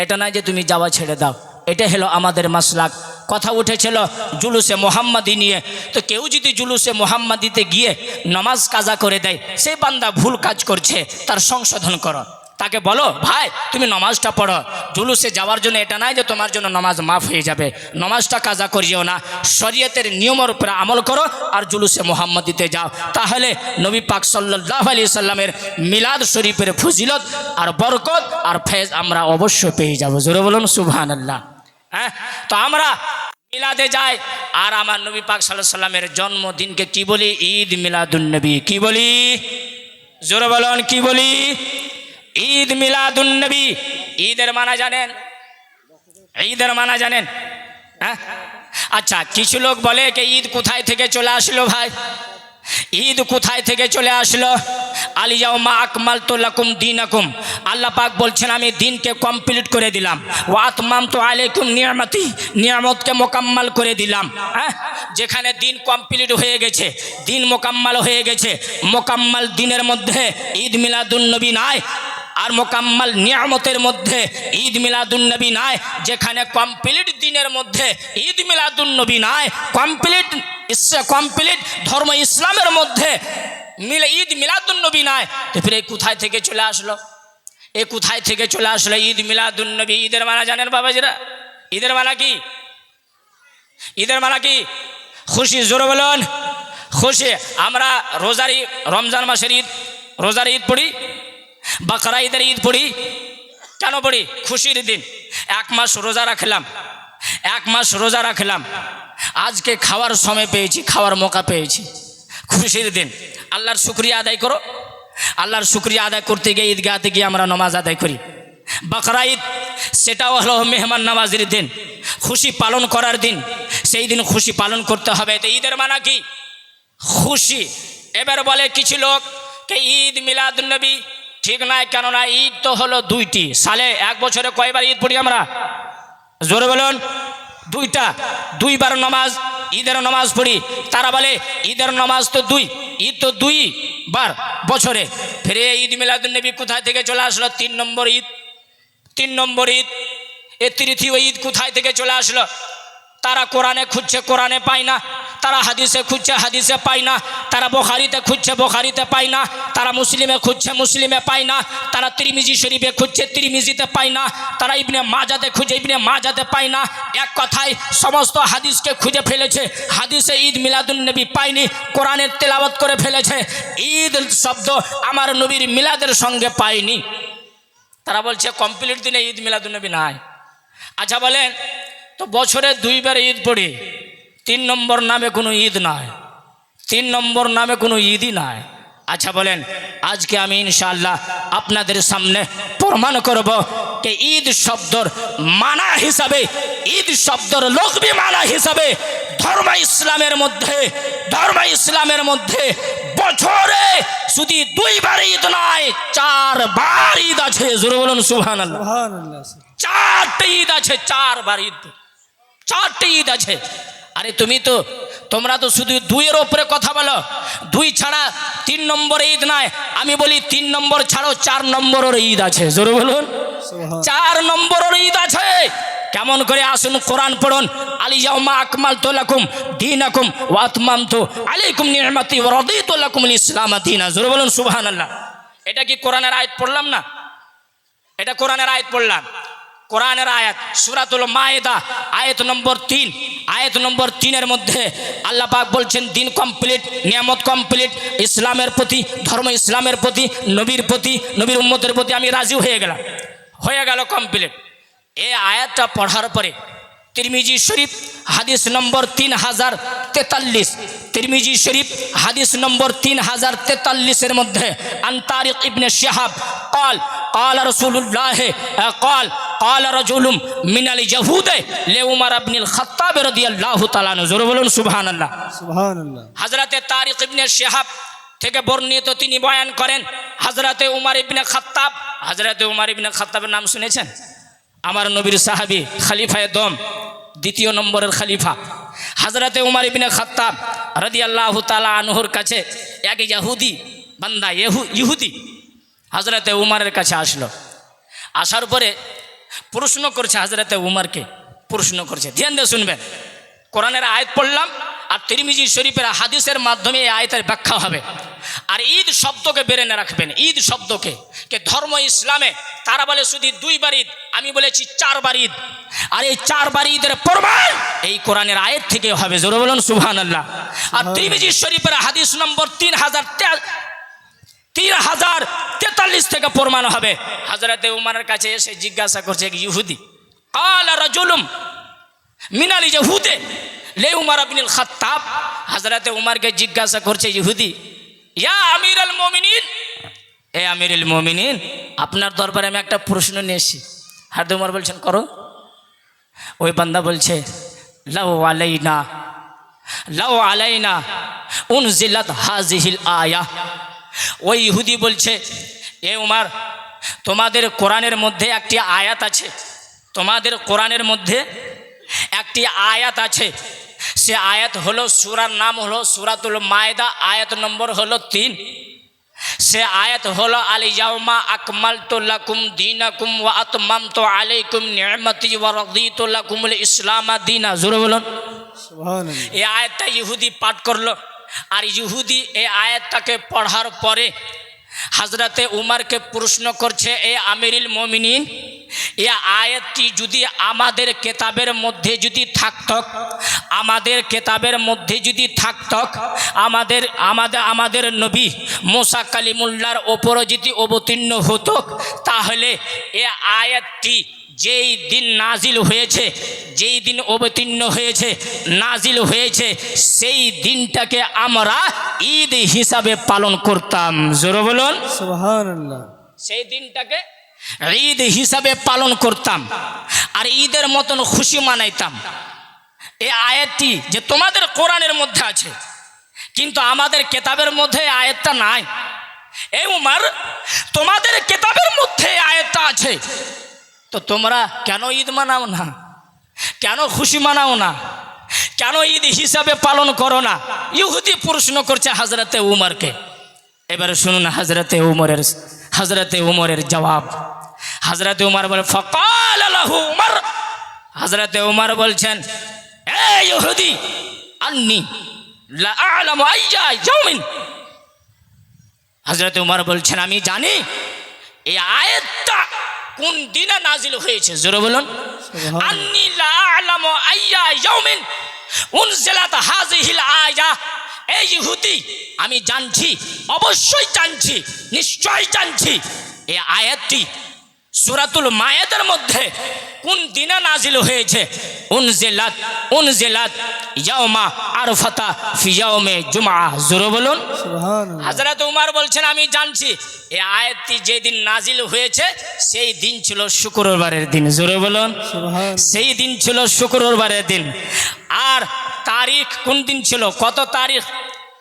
এটা নয় যে তুমি যাওয়া ছেড়ে দাও। এটা হলো আমাদের মাসলাক। কথা উঠেছিল জুলুসে মোহাম্মদি নিয়ে, তো কেউ যদি জুলুসে মোহাম্মদিতে গিয়ে নামাজ কাজা করে দেয়, সেই বান্দা ভুল কাজ করছে, তার সংশোধন করো। তাকে বলো ভাই তুমি নমাজটা পড়ো। জুলুসে যাওয়ার জন্য এটা নয় যে তোমার জন্য নমাজ মাফ হয়ে যাবে, নমাজটা কাজা করিও না, শরীয়তের নিয়মের উপরে আমল করো আর জুলুসে মুহাম্মাদিতে যাও। তাহলে নবী পাক সাল্লাল্লাহু আলাইহি সাল্লামের মিলাদ শরীফের ফজিলত আর বরকত আর ফেজ আমরা অবশ্যই পেয়ে যাব। জোরে বলুন সুবহানাল্লাহ। হ্যাঁ, তো আমরা মিলাদে যাই আর আমার নবী পাক সাল্লাল্লাহু আলাইহি সাল্লামের জন্মদিনকে কি বলি? ঈদ মিলাদুন নবী। কি বলি? জোরে বলুন কি বলি? ঈদ মিলাদুন নবী। ঈদের মানা জানেন? ঈদের মানা জানেন? হ্যাঁ, আচ্ছা কিছু লোক বলে যে ঈদ কোথায় থেকে চলে আসলো ভাই? ঈদ কোথায় থেকে চলে আসলো? আলিয়াউমা আকমালতু লাকুম দীনাকুম, আল্লাহ পাক বলছেন আমি দিনকে কমপ্লিট করে দিলাম। ওয়া আতমামতু আলাইকুম নিয়ামতি, নিয়ামতকে মোকাম্মাল করে দিলাম। হ্যাঁ, যেখানে দিন কমপ্লিট হয়ে গেছে, দিন মোকাম্মাল হয়ে গেছে, মোকাম্মাল দিনের মধ্যে ঈদ মিলাদুন নবী নাই, আর মোকাম্মাল নিয়ামতের মধ্যে ঈদ মিলাদুন নবী নাই। যেখানে কমপ্লিট দিনের মধ্যে ঈদ মিলাদুন নবী নাই, কমপ্লিট ধর্ম ইসলামের মধ্যে ঈদ মিলাদুন নবী নাই, তো ফির এই কোথায় থেকে চলে আসলো? এই কোথায় থেকে চলে আসলো ঈদ মিলাদুন নবী? ঈদের মানা জানেন বাবাজিরা? ঈদের মানা কি? ঈদের মানা কি? খুশি। জোরে বলুন খুশি। আমরা রমজান মাসের ঈদ, রোজার ঈদ পড়ি, বাকরা ঈদের ঈদ পড়ি। কেন পড়ি? খুশির দিন। এক মাস রোজা রাখলাম, এক মাস রোজা রাখলাম, আজকে খাওয়ার সময় পেয়েছি, খাওয়ার মৌকা পেয়েছি, খুশির দিন। আল্লাহর শুকরিয়া আদায় করো। আল্লাহর শুকরিয়া আদায় করতে গিয়ে ঈদগাহতে গিয়ে আমরা নামাজ আদায় করি। বাকরা ঈদ সেটাও হলো মেহমান নামাজের দিন, খুশি পালন করার দিন, সেই দিন খুশি পালন করতে হবে। তো ঈদের মানা কি? খুশি। এবার বলে কিছু লোক কে ঈদ মিলাদুন নবী ঠিক নয়, কেননা ঈদ তো হলো দুইটি, সালে এক বছরে কয়বার ঈদ পড়ি আমরা? জোরে বলুন দুইটা, দুইবার নামাজ, ঈদের নামাজ পড়ি। তারা বলে ঈদের নামাজ তো দুই, ঈদ তো দুইবার বছরে, ফিরে ঈদ মিলাদুন নবী কোথায় থেকে চলে আসলো? 3 নম্বর ঈদ। 3 নম্বর ঈদ, এ তৃতীয় ঈদ কোথায় থেকে চলে আসলো? তারা কোরআনে খুঁজছে, কোরআনে পায় না, তারা হাদিসে খুঁজছে, হাদিসে পায় না, তারা বুখারীতে খুঁজছে, বুখারীতে পায় না, তারা মুসলিমে খুঁজছে, মুসলিমে পায় না, তারা তিরমিজি শরীফে খুঁজছে, তিরমিজিতে পায় না, তারা ইবনে মাজাতে খুঁজে, ইবনে মাজাতে পায় না। এক কথায় সমস্ত হাদিসকে খুঁজে ফেলেছে, হাদিসে ঈদ মিলাদুন নবী পায়নি, কোরআনের তেলাওয়াত করে ফেলেছে, ঈদ শব্দ আমার নবীর মিলাদের সঙ্গে পায়নি। তারা বলছে কমপ্লিট দিনে ঈদ মিলাদুন নবী নাই। আচ্ছা বলেন তো বছরে দুইবার ঈদ পড়ি, 3 নম্বর নামে কোনো ঈদ নাই, 3 নম্বর নামে কোনো ঈদই নাই। আচ্ছা বলেন আজকে আমি ইনশাআল্লাহ আপনাদের সামনে প্রমাণ করব যে ঈদ শব্দর মানা হিসাবে, ঈদ শব্দর লঘবি মানা হিসাবে ধর্ম ইসলামের মধ্যে বছরে শুধু 2বার ঈদ নয়, 4বার ঈদ আছে। জোরে বলুন সুবহানাল্লাহ। সুবহানাল্লাহ। 4টে ঈদ আছে, 4বার ঈদ, 4টে ঈদ আছে। আরে তোমরা তো শুধু 2-এর ওপরে কথা বলো, 2 ছাড়া 3 নম্বর ঈদ নাই। আমি বলি 3 নম্বর ছাড়াও 4 নম্বরের ঈদ আছে। জোরে বলুন 4 নম্বরের ঈদ আছে। কেমন করে? আসুন কোরআন পড়ুন। আলিয়াউমা আকমালতু লাকুম দীনাকুম ওয়া আতমামতু আলাইকুম নি'মাতি ওয়া রাদিতু লাকুমুল ইসলাম দীনা। জোরে বলুন সুবহানাল্লাহ। এটা কি কোরআনের আয়াত পড়লাম না? এটা কোরআনের আয়াত পড়লাম, কোরআনের আয়াত, সূরাতুল মায়েদা আয়াত নম্বর 3। আয়াত নম্বর 3-এর মধ্যে আল্লাহ পাক বলছেন দিন কমপ্লিট, নিয়ামত কমপ্লিট, ইসলামের প্রতি, ধর্ম ইসলামের প্রতি, নবীর প্রতি, নবীর উম্মতের প্রতি আমি রাজি হয়ে গেল কমপ্লিট। এই আয়াতটা পড়ার পরে তিরমিজি শরীফ হাদিস নম্বর 3043, তিরমিজি শরীফ হাদিস নম্বর 3043-এর মধ্যে আন তারিক ইবনে শিহাব قال قال رسول الله قال رجل من اليهود لعمر بن الخطاب رضي الله تعالى عنه। জোরে বলুন সুবহানাল্লাহ। সুবহানাল্লাহ। হযরতে তারিক ইবনে শিহাব থেকে বর্ণিত, তিনি বয়ান করেন হযরতে উমর ইবনে খাত্তাব। হযরতে উমর ইবনে খাত্তাবের নাম শুনেছেন? আমার নবীর সাহাবী, খলিফায়ে দম, 2 নম্বরের খলিফা হযরতে উমর ইবনে খাত্তাব রাদিয়াল্লাহু তাআলা আনহুর কাছে এক ইহুদি বান্দা, ইহুদি হযরতে উমরের কাছে আসলো। আসার পরে প্রশ্ন করছে, হযরতে উমরকে প্রশ্ন করছে। ধ্যান দিয়ে শুনবেন, কোরআনের আয়াত পড়লাম আর তিরমিজি শরীফের হাদিসের মাধ্যমে এই আয়াতের ব্যাখ্যা হবে। আর ঈদ শব্দকে বেরেনে রাখবেন, ঈদ শব্দকে কে ধর্ম ইসলামে তারা বলে শুধু 2 বার ঈদ, আমি বলেছি 4 বার ঈদ। আর এই 4 বার ঈদের প্রমাণ এই কোরআনের আয়াত থেকে হবে, জোরে বলুন সুবহানাল্লাহ। আর তিরমিজি শরীফের হাদিস নম্বর 3043 থেকে প্রমাণ হবে। হযরতে উমরের কাছে এসে জিজ্ঞাসা করছে এক ইহুদি, ক্বালা রাজুলুম মিনাল ইহুদে লে উমর ইবনুল খাত্তাব। হযরতে উমরকে জিজ্ঞাসা করছে ইহুদি, ইয়া আমিরুল মুমিনিন, এ আমিরুল মুমিনিন, আপনার দরবারে আমি একটা প্রশ্ন নিয়ে এসেছি। হযরত উমর বলছেন করো। ওই বান্দা বলছে লাউ আলাইনা উনজিলাত হাযিহিল আয়া। ওই ইহুদি বলছে, এ উমর, তোমাদের কোরআনের মধ্যে একটি আয়াত আছে, তোমাদের কোরআনের মধ্যে একটি আয়াত আছে। সে আয়াত হলো, সূরার নাম হলো সূরাতুল মায়েদা, আয়াত নম্বর হলো 3। সে আয়াত হলো আল ইয়াউমা আকমালতু লাকুম দীনাকুম ওয়া আতমামতু আলাইকুম নি'মাতি ওয়া রাদিতু লাকুমুল ইসলাম দীনা। জোরে বলুন সুবহানাল্লাহ। এই আয়াতটা ইহুদি পাঠ করলো। আর ইহুদি এই আয়াতটাকে পড়ার পরে হযরতে উমরকে প্রশ্ন করছে, এ আমিরুল মুমিনিন, এই আয়াতটি যদি আমাদের কিতাবের মধ্যে যদি থাকতো, আমাদের কিতাবের মধ্যে যদি থাকতো, আমাদের নবী মুসা কালিমুল্লাহর ওপর যদি অবতীর্ণ হতো, তাহলে এই আয়াতটি যেই দিন নাজিল হয়েছে, যেই দিন অবতীর্ণ হয়েছে, নাজিল হয়েছে, সেই দিনটাকে আমরা ঈদ হিসাবে পালন করতাম। জোরে বলুন সুবহানাল্লাহ। সেই দিনটাকে ঈদ হিসাবে পালন করতাম আর ঈদের মতন খুশি মানাইতাম। এই আয়াতটি যে তোমাদের কোরআনের মধ্যে আছে, কিন্তু আমাদের কিতাবের মধ্যে এই আয়াতটা নাই। এই উমর, তোমাদের কিতাবের মধ্যে এই আয়াতটা আছে, তো তোমরা কেন ঈদ মানাও না, কেন খুশি মানাও না, কেন ঈদ হিসাবে পালন করো না? ইহুদি প্রশ্ন করছে হযরতে উমরকে। এবারে শুনুন হযরতে উমরের জবাব। হযরতে উমর বলে, ফাকাল লাহু উমর, হযরতে উমর বলছেন, এ ইহুদি, আন্নী লা আ'লামু আইয়া ইয়াউমিন। হযরতে উমর বলছেন, আমি জানি এই আয়াতটা কোন দিনে নাজিল হয়েছে। জোরে বলুন, আন্নী লা আ'লামু আইয়া ইয়াউমিন উনজিলাত হাযিহিল আয়া। এই ইহুদি, আমি জানছি, অবশ্যই জানছি, নিশ্চয় জানছি এই আয়াতটি সূরাতুল মায়েদার মধ্যে কোন দিনে নাজিল হয়েছে। উনজিলাত ইয়াউমা আরফাতা ফি ইয়াউমে জুমআ। জোরে বলুন সুবহানাল্লাহ। হযরত উমর বলছেন, আমি জানছি এই আয়াতটি যেদিন নাজিল হয়েছে সেই দিন ছিল শুক্রবারের দিন। জোরে বলুন সুবহানাল্লাহ। সেই দিন ছিল শুক্রবারের দিন। আর তারিখ কোন দিন ছিল, কত তারিখ?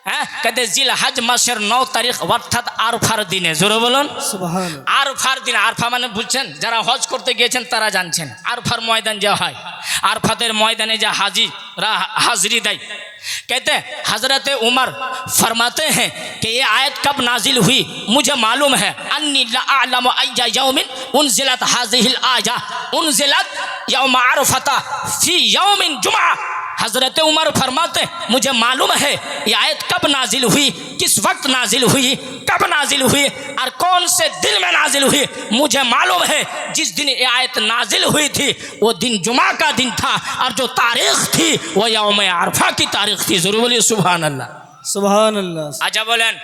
হ্যাঁ, কত জিলহজ মাসের 9 তারিখ, অর্থাৎ আরফার দিনে। জোরে বলুন সুবহানাল্লাহ। আরফার দিন। আরফা মানে বুঝছেন, যারা হজ করতে গিয়েছেন তারা জানছেন। আরফার ময়দান যা হয়, আরফাতের ময়দানে যা হাজিরা हाजिरी दें। कहते हैं हज़रत उमर फरमाते हैं कि ये आयत कब नाजिल हुई, मुझे मालूम है, अन्नी ला अअलमु अय्या यौमिन उनज़िलत हाज़िहिल आया उनज़िलत यौम अरफ़ा फ़ी यौमिन जुमा। हज़रत उमर फरमाते मुझे मालूम है ये आयत कब नाजिल हुई, किस वक्त नाजिल हुई, कब नाजिल हुई और कौन से दिन में नाजिल हुई। मुझे मालूम है जिस दिन ये आयत नाजिल हुई थी वो दिन जुमा का दिन था और जो तारीख थी वो यौम अरफा की तारीख थी। जरूर बोलिए सुभान अल्लाह। সুবহানাল্লাহ। আচ্ছা বলেন,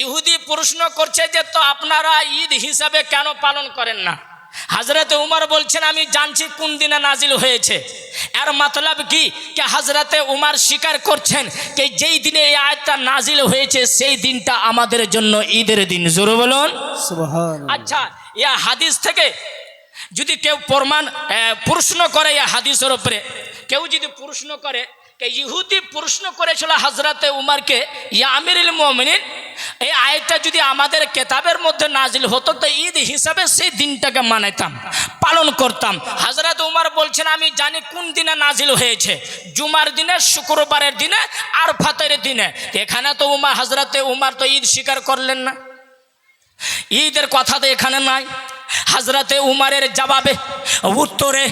ইহুদি প্রশ্ন করছে যে তো আপনারা ঈদ হিসাবে কেন পালন করেন না? হযরত উমর বলছেন আমি জানছি কোন দিনে নাজিল হয়েছে। এর मतलब কি হযরত উমর স্বীকার করছেন যে যেই দিনে এই আয়াতটা নাজিল হয়েছে সেই দিনটা আমাদের জন্য ঈদের দিন। জোরে বলুন সুবহানাল্লাহ। আচ্ছা, ইয়া হাদিস থেকে যদি কেউ প্রশ্ন করে, ইয়া হাদিসের উপরে কেউ যদি প্রশ্ন করে, ইহুদি প্রশ্ন করেছিল হযরত উমরকে, ইয়া আমিরুল মুমিনিন এই আয়াতটা যদি আমাদের কিতাবের মধ্যে নাজিল হতো তো ঈদ হিসাবে সেই দিনটাকে মানাইতাম, পালন করতাম। হযরত উমর বলছেন আমি জানি কোন দিনে নাজিল হয়েছে, জুমার দিনে, শুক্রবারের দিনে, আরফাতের দিনে। এখানে তো হযরত উমর তো ঈদ স্বীকার করলেন না, ঈদের কথা তো এখানে নাই। হযরতে উমরের জবাবে উত্তরে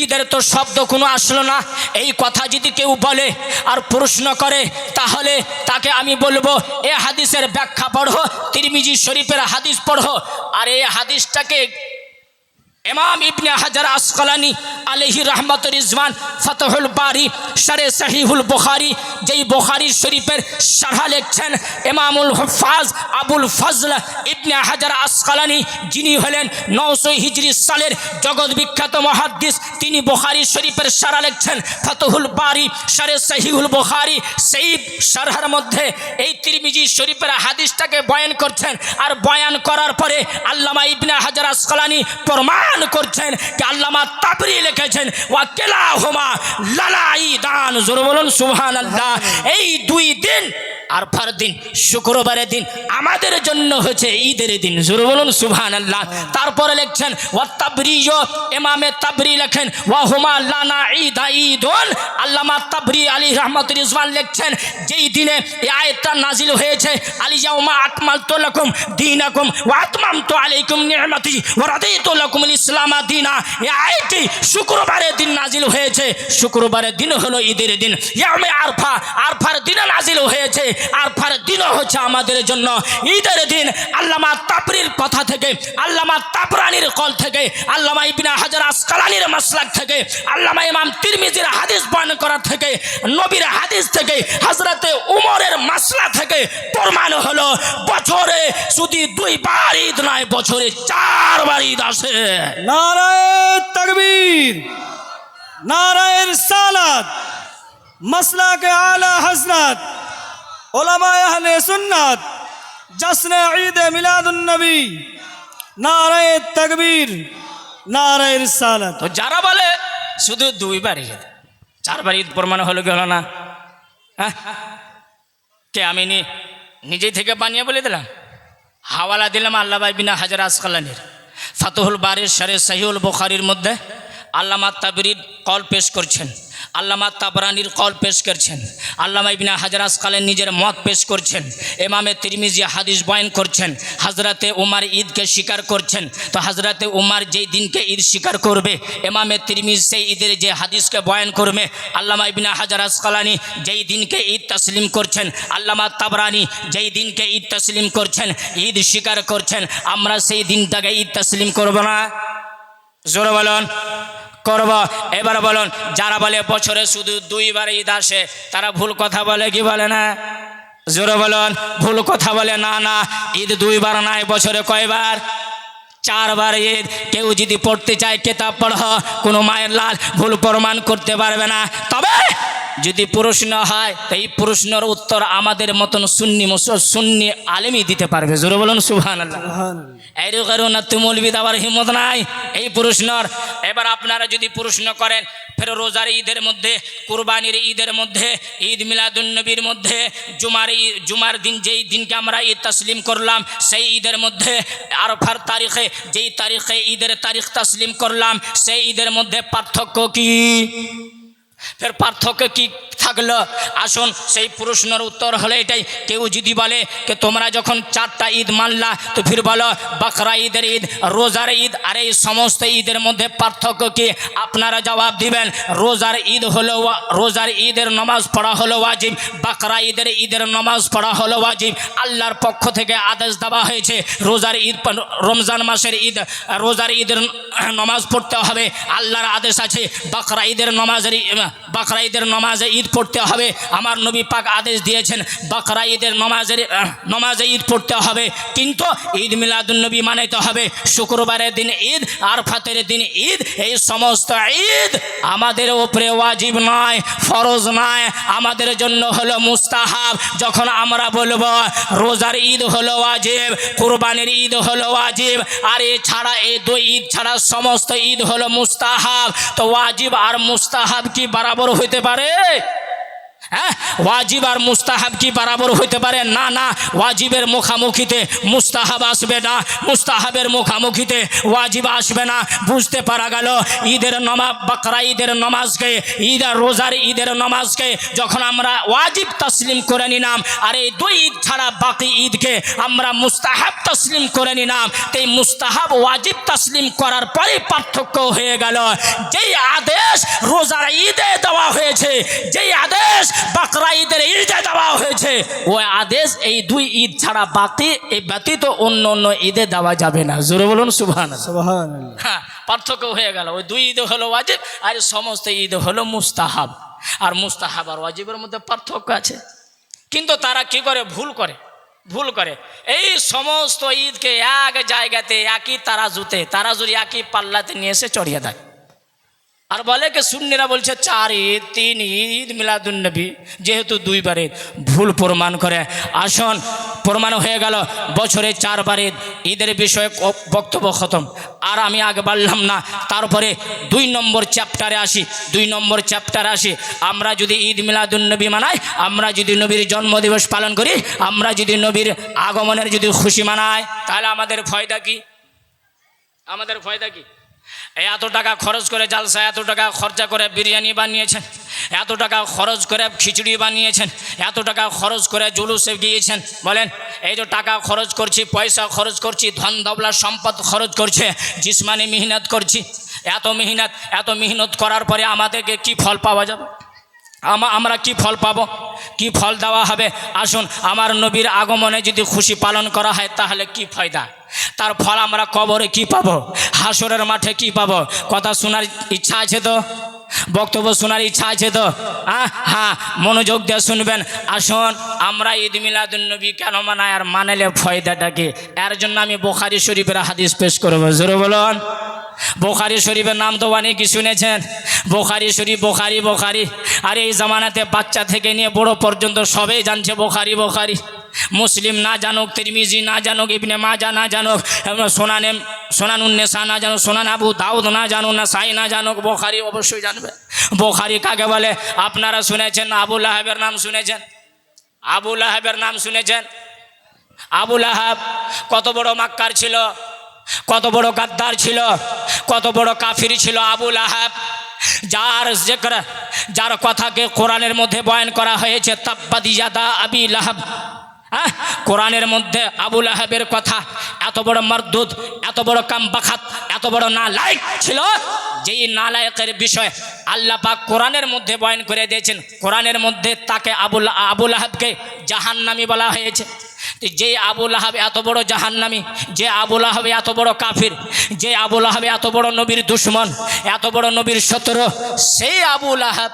ঈদের তো শব্দ কোনো আসলো না। এই কথা যদি কেউ বলে আর প্রশ্ন করে তাহলে তাকে আমি বলবো এ হাদিসের ব্যাখ্যা পড়ো, তিরমিজি শরীফের হাদিস পড়ো। আর এই হাদিসটাকে ইমাম ইবনে হাজার আসকালানি আলাইহি রাহমাতুর রিজওয়ান ফাতহুল বারি শারে সহিহুল বুখারী, যেই বুখারী শরীফের শারহ লিখছেন ইমামুল হুফাজ আবুল ফজল ইবনে হাজার আসকালানি, যিনি হলেন 900 হিজরি সালের জগৎ বিখ্যাত মুহাদ্দিস। তিনি বুখারী শরীফের শারহ লিখছেন ফাতহুল বারি শারে সহিহুল বুখারী। সেই শারহের মধ্যে এই তিরমিজি শরীফের হাদিসটাকে বয়ান করছেন। আর বয়ান করার পরে আল্লামা ইবনে হাজার আসকালানি প্রমাণ করছেন যে আল্লামা তাবরি লিখেছেন ওয়া কিলাহুমা লানা ঈদান। জোরে বলুন সুবহানাল্লাহ। এই দুই দিন আরফার দিন, শুক্রবারের দিন আমাদের জন্য হচ্ছে ঈদের দিন। জোরে বলুন সুবহানাল্লাহ। তারপরে লিখছেন ওয়া তাবরিয়ো, ইমামে তাবরি লেখেন ওয়া হুমা লানা ঈদা ঈদুন। আল্লামা তাবরি আলাইহি রাহমাতুর রিজওয়ান লিখছেন যেই দিনে এই আয়াতটা নাজিল হয়েছে আলিয়াউমা আকমালতু লাকুম দীনাকুম ওয়া আতমামতু আলাইকুম নি'মাতি ওয়া রাদিতু লাকুমুল ইসলাম দীনা। এই আয়াতটি শুক্রবারের দিন নাজিল হয়েছে। শুক্রবারের দিন হলো ঈদের দিন, ইয়াউমে আরফা। আরফার দিনে নাজিল হয়েছে। আরফার দিনও হচ্ছে আমাদের জন্য ঈদের দিন। আল্লামা তাবরির কথা থেকে, আল্লামা তাবরানির কল থেকে, আল্লামা ইবনে হাজার আসকালানির মাসলাক থেকে, আল্লামা ইমাম তিরমিজির হাদিস বয়ান করা থেকে, নবীর হাদিস থেকে, হযরতে উমরের মাসলা থেকে প্রমাণ হলো বছরে শুধু 2 বার ঈদ নয়, বছরে 4 বার ঈদ আসে। নারায়ে তাকবীর, নারায়ে রিসালাত, মাসলাকে আলা হযরত উলামায়ে আহলে সুন্নাত, জশ্নে ঈদ মিলাদুন নবী। নারায়ে তাকবীর, নারায়ে রিসালাত। তো যারা বলে শুধু 2 বার ঈদ, 4 বার ঈদ প্রমাণ হলো কি হলো না? হ্যাঁ, কে আমি নিজেই থেকে বানিয়ে বলে দিলাম? হাওয়ালা দিলাম আল্লামা ইবনে হাজার আসকালানির ফাতহুল বারির শারে সহিহুল বুখারীর মধ্যে আল্লামা তাবরির কল পেশ করছেন, আল্লামা তাবরানির কল পেশ করছেন, আল্লামা ইবনে হাজার আসকালানি নিজের মত পেশ করছেন, ইমামে তিরমিজি হাদিস বয়ান করছেন। হযরতে উমর ঈদকে স্বীকার করছেন। তো হযরতে উমর যেই দিনকে ঈদ স্বীকার করবে, ইমামে তিরমিজি সেই ঈদের যে হাদিসকে বয়ান করবে। আল্লামা ইবনে হাজার আসকালানি যেই দিনকে ঈদ তসলিম করছেন, আল্লামা তাবরানি যেই দিনকে ঈদ তসলিম করছেন, ঈদ স্বীকার করছেন। আমরা সেই দিনটাকে ঈদ তসলিম করব না? জোরে বলুন করব। এবার বলুন, যারা বলে বছরে শুধু 2 বার ঈদ আসে তারা ভুল কথা বলে কি বলে না? জোরে বলুন, ভুল কথা বলে না। না, ঈদ 2 বার নয়, বছরে কয়বার? 4 বার ঈদ। কেউ যদি পড়তে চায় কিতাব পড়ো, কোনো মায়ের লাল ভুল প্রমাণ করতে পারবে না। তবে যদি প্রশ্ন হয় তো এই প্রশ্নের উত্তর আমাদের মতন সুন্নি আলেমই দিতে পারবে। জোরে বলুন সুবহানাল্লাহ। এই কারণ মৌলবি দেওয়ার হিম্মত নাই এই প্রশ্নর। এবার আপনারা যদি প্রশ্ন করেন ফের রোজার ঈদের মধ্যে, কুরবানির ঈদের মধ্যে, ঈদ মিলাদুন নবীর মধ্যে, জুমার দিন যেই দিনকে আমরা ঈদ তসলিম করলাম সেই ঈদের মধ্যে, আরফার তারিখে যেই তারিখে ঈদের তারিখ তসলিম করলাম সেই ঈদের মধ্যে পার্থক্য কি? ফের পার্থক্য কি থাকলো? আসুন সেই প্রশ্নের উত্তর হলো এটাই। কেউ যদি বলে যে তোমরা যখন 4টা ঈদ মানলা তো ফির বলো বকরা ঈদের ঈদ, রোজার ঈদ, আর এই সমস্ত ঈদের মধ্যে পার্থক্য কি? আপনারা জবাব দিবেন রোজার ঈদ হলো, রোজার ঈদের নামাজ পড়া হলো ওয়াজিব, বকরা ঈদের নামাজ পড়া হলো ওয়াজিব। আল্লাহর পক্ষ থেকে আদেশ দেওয়া হয়েছে রোজার ঈদ, রমজান মাসের ঈদ, রোজার ঈদের নামাজ পড়তে হবে, আল্লাহর আদেশ আছে। বকরা ঈদের নামাজে ঈদ পড়তে হবে, আমার নবী পাক আদেশ দিয়েছেন বকরা ঈদের নামাজে ঈদ পড়তে হবে। কিন্তু ঈদ মিলাদুন নবী মানাইতে হবে। শুক্রবারের দিন ঈদ, আরফাতের দিন ঈদ, এই সমস্ত ঈদ আমাদের উপরে ওয়াজিব নয়, ফরজ নয়, আমাদের জন্য হলো মুস্তাহাব। যখন আমরা বলবো রোজার ঈদ হলো ওয়াজিব, কুরবানির ঈদ হলো ওয়াজিব, আর এছাড়া এই 2 ঈদ ছাড়া সমস্ত ঈদ হলো মুস্তাহাব, তো ওয়াজিব আর মুস্তাহাব কি বরাবর হইতে পারে? হ্যাঁ, ওয়াজিব আর মুস্তাহাব কি বরাবর হইতে পারে? না না, ওয়াজিবের মুখামুখিতে মুস্তাহাব আসবে না, মুস্তাহাবের মুখামুখিতে ওয়াজিব আসবে না। বুঝতে পারা গেল ঈদের নমাজ, বকরা ঈদের নমাজকে, ঈদ আর রোজার ঈদের নমাজকে যখন আমরা ওয়াজিব তসলিম করে নিলাম, আর এই দুই ঈদ ছাড়া বাকি ঈদকে আমরা মুস্তাহাব তসলিম করে নিলাম, এই মুস্তাহাব ওয়াজিব তসলিম করার পরে পার্থক্য হয়ে গেল। যেই আদেশ রোজার ঈদে দেওয়া হয়েছে, যেই আদেশ বকরা ঈদের ঈদে দেওয়া হয়েছে, ওই আদেশ এই দুই ঈদ ছাড়া বাকি এই ব্যতীত অন্য অন্য ঈদে দেওয়া যাবে না। জোরে বলুন সুবহানাল্লাহ। সুবহানাল্লাহ। হ্যাঁ, পার্থক্য হয়ে গেল। ওই দুই ঈদ হলো ওয়াজিব আর সমস্ত ঈদ হলো মুস্তাহাব। আর মুস্তাহাব আর ওয়াজিবের মধ্যে পার্থক্য আছে, কিন্তু তারা কি করে? ভুল করে এই সমস্ত ঈদকে এক জায়গাতে একই তারাজুতে একই পাল্লাতে নিয়ে এসে চড়িয়ে দেয়, আর বলে কি সুন্নিরা বলছে 4 ঈদ 3 ঈদ মিলাদুন্নবী, যেহেতু 2 বার ঈদ। ভুল প্রমাণ করে। আসুন, প্রমাণ হয়ে গেল বছরে 4 বার ঈদ। ঈদের বিষয়ে বক্তব্য খতম, আর আমি আগে বললাম না। তারপরে 2 নম্বর চ্যাপ্টারে আসি। আমরা যদি ঈদ মিলাদুন্নবী মানাই, আমরা যদি নবীর জন্মদিবস পালন করি, আমরা যদি নবীর আগমনের যদি খুশি মানাই, তাহলে আমাদের ফায়দা কি? এত টাকা খরচ করে জালসা, এত টাকা খরচা করে বিরিয়ানি বানিয়েছেন, এত টাকা খরচ করে খিচুড়ি বানিয়েছেন, এত টাকা খরচ করে জুলুসে গিয়েছেন। বলেন, এই যে টাকা খরচ করছি, পয়সা খরচ করছি, ধন দৌলত সম্পদ খরচ করছে, জিসমানি মেহনত করছি, এত মেহনত করার পরে আমাদেরকে কি ফল পাওয়া যাবে? আমরা কি ফল পাবো? কি ফল দেওয়া হবে? আসুন, আমার নবীর আগমনে যদি খুশি পালন করা হয়, তাহলে কি ফায়দা? তার ফল আমরা কবরে কি পাবো? হাসরের মাঠে কি পাবো? কথা শোনার ইচ্ছা আছে তো? বক্তব্য শোনার ইচ্ছা আছে তো? হ্যাঁ, মনোযোগ দিয়ে শুনবেন। আসুন, আমরা ঈদ মিলাদুন্নবী কেন মানাই আর মানালে ফায়দাটা কি? এর জন্য আমি বুখারী শরীফের হাদিস পেশ করবো। জোরে বলুন। বুখারী শরীফের নাম তো অনেকে শুনেছেন। বুখারী শরীফ, বুখারী। আর এই জামানাতে বাচ্চা থেকে নিয়ে বড় পর্যন্ত সবাই জানছে বুখারী। মুসলিম না জানুক, তিরমিজি না জানুক, ইবনে মাজা না জানুক, সোনানুন নেসা না জানুক, সোনান আবু দাউদ না জানুক, নাসাই না জানুক, বুখারী অবশ্যই জানবে। বুখারী কাকে বলে? আপনারা শুনেছেন আবু লাহাবের নাম শুনেছেন? আবু লাহাব কত বড় মাক্কার ছিল, কত বড় গাদ্দার ছিল, কত বড় কাফির ছিল আবু লাহাব। যার কথাকে কোরআনের মধ্যে বয়ান করা হয়েছে, তাব্বাত ইয়াদা আবি লাহাব। কোরআনের মধ্যে আবু লাহাবের কথা এত বড় মারদুদ, এত বড় কামবাখাত, এত বড় নালায়েক ছিল, যেই নালায়েকের বিষয় আল্লাহ পাক কোরআনের মধ্যে বয়ান করে দিয়েছেন। কোরআনের মধ্যে তাকে আবু লাহাবকে জাহান্নামী বলা হয়েছে। যে আবু লাহাব এত বড় জাহান্নামী, যে আবু লাহাব এত বড় কাফির, যে আবু লাহাব এত বড় নবীর দুশমন, এত বড় নবীর শত্রু, সেই আবু লাহাব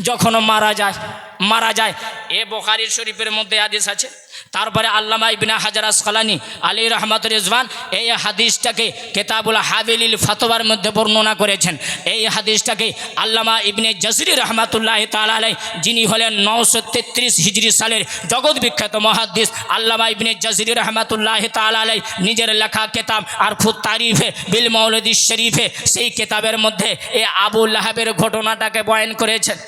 যখন মারা যায়, এ বুখারী শরীফের মধ্যে হাদিস আছে। তারপরে আল্লামা ইবনে হাজার আসকালানী আলী রহমাতুর রিজওয়ান এই হাদিসটাকে কিতাবুল হাবিলিল ফাতওয়ার মধ্যে বর্ণনা করেছেন। এই হাদিসটাকে আল্লামা ইবনে জাজরি রহমাতুল্লাহ তাআলা আলাইহি, যিনি হলেন 933 হিজরি সালের জগৎ বিখ্যাত মুহাদ্দিস আল্লামা ইবনে জাজরি রহমাতুল্লাহ তাআলা আলাইহি, নিজের লেখা কিতাব আরফুত তারিফে বিল মাউলিদ শরীফে, সেই কিতাবের মধ্যে এই আবু লাহাবের ঘটনাটাকে বয়ান করেছেন।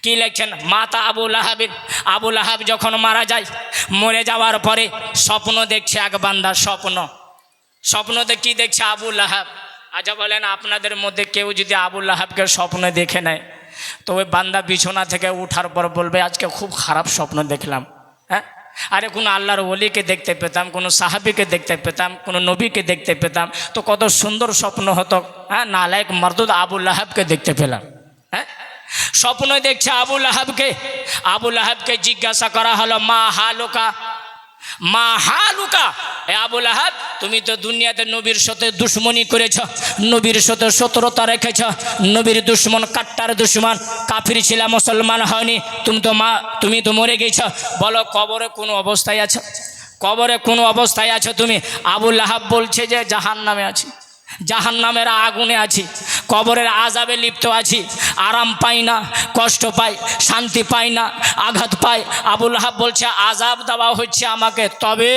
কি লেখেন? মাতা আবু লাহাব যখন মরে যাওয়ার পরে স্বপ্ন দেখছে এক বান্দা। স্বপ্নতে কি দেখছে? আবু লাহাব। আচ্ছা বলেন, আপনাদের মধ্যে কেউ যদি আবু লাহাবকে স্বপ্নে দেখে নেয়, তো ওই বান্দা বিছানা থেকে উঠার পর বলবে আজকে খুব খারাপ স্বপ্ন দেখলাম। হ্যাঁ, আরে কোনো আল্লাহর ওলিকে দেখতে পেতাম, কোনো সাহাবিকে দেখতে পেতাম, কোনো নবীকে দেখতে পেতাম, তো কত সুন্দর স্বপ্ন হতো। হ্যাঁ, নালায়েক মারদুদ আবু লাহাবকে দেখতে পেলাম। হ্যাঁ, স্বপ্ন দেখছে আবু লাহাবকে জিজ্ঞাসা করা হলো, মা হালুকা, এ আবু লাহাব, তুমি তো দুনিয়াতে নবীর সাথে দুশ্মনী করেছ, নবীর সাথে শত্রুতা রেখেছ, নবীর দুশ্মন, কাট্টার দুশ্মন, কাফির ছিল, মুসলমান হয়নি, তুমি তো মরে গেছ। বলো কবরে কোন অবস্থায় আছো তুমি? আবু লাহাব বলছে যে জাহান্নামে আছি, জাহান্নামের আগুনে আছি, কবরের আযাবে লিপ্ত আছি, আরাম পাই না, কষ্ট পাই, শান্তি পাই না, আঘাত পাই। আবু লাহাব বলছে আযাব দেওয়া হচ্ছে আমাকে, তবে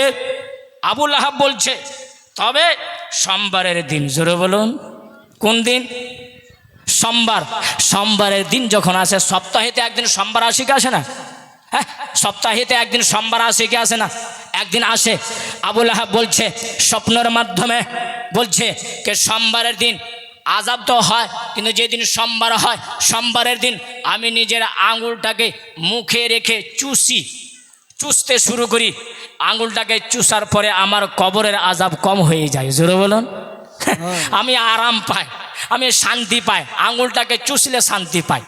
আবু লাহাব বলছে তবে সোমবারের দিন। জোরে বলুন, কোন দিন? সোমবারের দিন যখন আসে, সপ্তাহেতে একদিন সোমবার আসে কি আসে না? হ্যাঁ, সপ্তাহেতে একদিন সোমবার আসে কি আসে না? একদিন আসে। আবু লাহাব বলছে স্বপ্নের মাধ্যমে, বলছে যে সোমবারের দিন আযাব তো হয়, কিন্তু যেদিন সোমবার হয় সোমবারের দিন আমি নিজের আঙুলটাকে মুখে রেখে চুষতে শুরু করি। আঙুলটাকে চুষার পরে আমার কবরের আযাব কম হয়ে যায়। জোরে বলুন। আমি আরাম পাই, আমি শান্তি পাই। আঙুলটাকে চুষলে শান্তি পাই,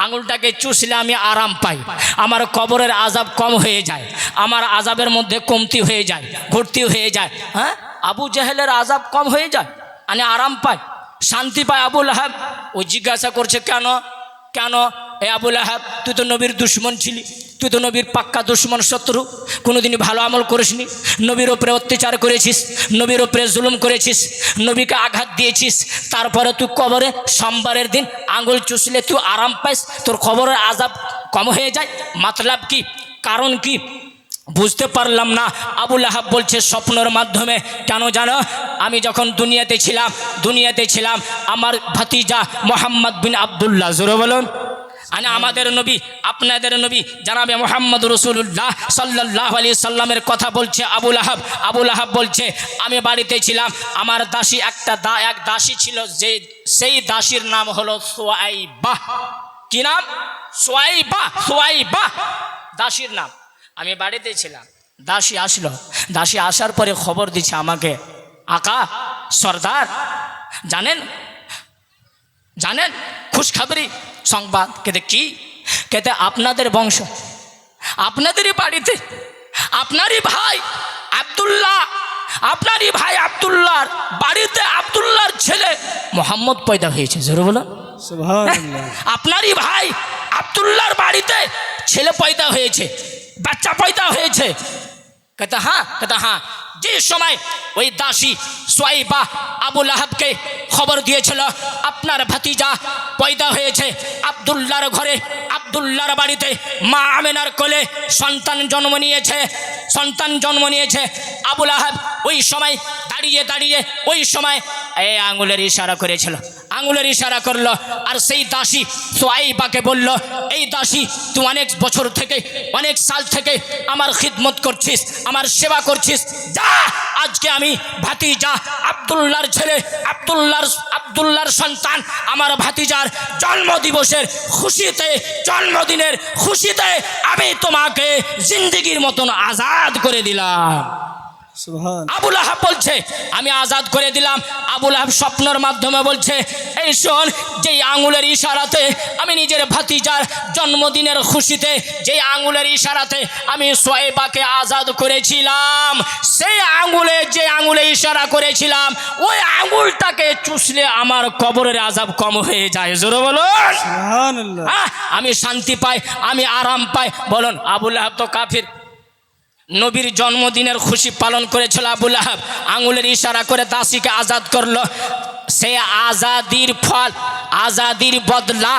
আঙুলটাকে চুষলে আমি আরাম পাই। আমার কবরের আযাব কম হয়ে যায়, আমার আযাবের মধ্যে কমতি হয়ে যায়, ভর্তি হয়ে যায়। হ্যাঁ, আবু জেহেলের আযাব কম হয়ে যায়, আমি আরাম পাই, শান্তি পাই। আবু লাহাব ও জিজ্ঞাসা করছে কেন কেন? এ আবু লাহাব, তুই তো নবীর দুশ্মন ছিলি, তুই তো নবীর পাক্কা দুশ্মন, শত্রু, কোনোদিনই ভালো আমল করিসনি, নবীর ওপরে অত্যাচার করেছিস, নবীর ওপরে জুলুম করেছিস, নবীকে আঘাত দিয়েছিস, তারপরে তুই কবরে সোমবারের দিন আঙুল চুষলে তুই আরাম পাইস, তোর কবরের আযাব কম হয়ে যায়। মাতলাব কি, কারণ কি বুঝতে পারলাম না। আবু লাহাব বলছে স্বপ্নের মাধ্যমে। কেন জানো? আমি যখন দুনিয়াতে ছিলাম আমার ভাতিজা মোহাম্মদ বিন আবদুল্লাহ, জোরে বলুন, আমাদের নবী, আপনাদের নবী জানাবে মোহাম্মদ রাসূলুল্লাহ সাল্লাল্লাহু আলাইহি সাল্লামের কথা বলছে আবু লাহাব বলছে আমি বাড়িতে ছিলাম, আমার দাসী এক দাসী ছিল, যে সেই দাসীর নাম হলো সুয়াইবা। কি নাম? সুয়াইবা দাসীর নাম। আমি বাড়িতে ছিলাম, দাসী আসলো, দাসী আসার পরে খবর দিচ্ছে আমাকে, আকা সর্দার জানেন খুশখবরি সংবাদ। কেতে কি? কেতে আপনাদের বংশ, আপনাদেরই বাড়িতে আপনারই ভাই আব্দুল্লাহর বাড়িতে আব্দুল্লাহর ছেলে মোহাম্মদ পয়দা হয়েছে। জোরে বলো সুবহানাল্লাহ। আপনারই ভাই আব্দুল্লাহর বাড়িতে ছেলে পয়দা হয়েছে, বাচ্চা পয়দা হয়েছে। कहता हाँ। যে সময় ওই দাসী সুয়াইবা আবু লাহাবকে খবর দিয়েছিল আপনার ভাতিজা পয়দা হয়েছে আব্দুল্লাহর ঘরে, আব্দুল্লাহর বাড়িতে, মা আমেনার কোলে সন্তান জন্ম নিয়েছে, আবু লাহাব ওই সময় দাঁড়িয়ে ওই সময় এই আঙুলের ইশারা করেছিল, আঙুলের ইশারা করলো। আর সেই দাসী সুয়াইবাকে বলল, এই দাসী তুই অনেক বছর থেকে, অনেক সাল থেকে আমার খিদমত করছিস, আমার সেবা করছিস, যা আজকে আমি ভাতিজা আব্দুল্লাহর ছেলে, আব্দুল্লাহর সন্তান, আমার ভাতিজার জন্মদিবসের খুশিতে, জন্মদিনের খুশিতে আমি তোমাকে জিন্দেগির মতন আজাদ করে দিলাম। আবু লাহাব বলছে আমি আজাদ করে দিলাম। আবু লাহাব স্বপ্নের মাধ্যমে বলছে এই শোন, যেই আঙুলের ইশারাতে আমি নিজের ভাতিজার জন্মদিনের খুশিতে, যেই আঙুলের ইশারাতে আমি সুয়াইবাকে আজাদ করেছিলাম, সেই যে আঙুলে ইশারা করেছিলাম ওই আঙুলটাকে চুষলে আমার কবরের আযাব কম হয়ে যায়। জোরে বলুন সুবহানাল্লাহ। আমি শান্তি পাই, আমি আরাম পাই। বলুন, আবু লাহাব তো কাফির, নবীর জন্মদিনের খুশি পালন করেছিল আবু লাহাব, আঙুলের ইশারা করে দাসীকে আজাদ করলো। সে আজাদির ফল, আজাদির বদলা,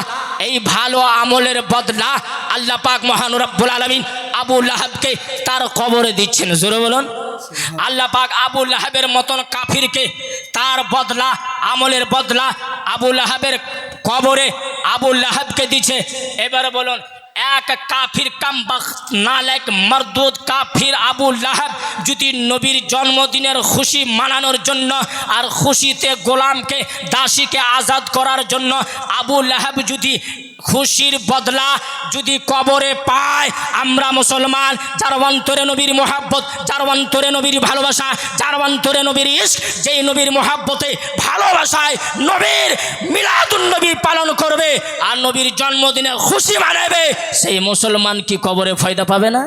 এই ভালো আমলের বদলা আল্লাহ পাক মহান রব্বুল আলামিন আবু লাহাবকে তার কবরে দিচ্ছেন। জোরে বলুন, আল্লাহ পাক আবু লাহাবের মতন কাফিরকে তার বদলা, আমলের বদলা আবু লাহাবের কবরে আবু লাহাবকে দিচ্ছে। এবারে বলুন, এক কাফির কামবাখত নালায়েক মরদুদ কাফির আবু লাহাব যদি নবীর জন্মদিনের খুশি মানানোর জন্য আর খুশিতে গোলামকে, দাসীকে আজাদ করার জন্য আবু লাহাব যদি খুশির বদলা যদি কবরে পায়, আমরা মুসলমান যার অন্তরে নবীর মোহাব্বত, যার অন্তরে নবীর ভালোবাসা, যার অন্তরে নবীর ইশক, যেই নবীর মোহাব্বতে ভালোবাসায় নবীর মিলাদুন নবী পালন করবে আর নবীর জন্মদিনে খুশি মানাবে, সেই মুসলমান কি কবরে ফায়দা পাবে না?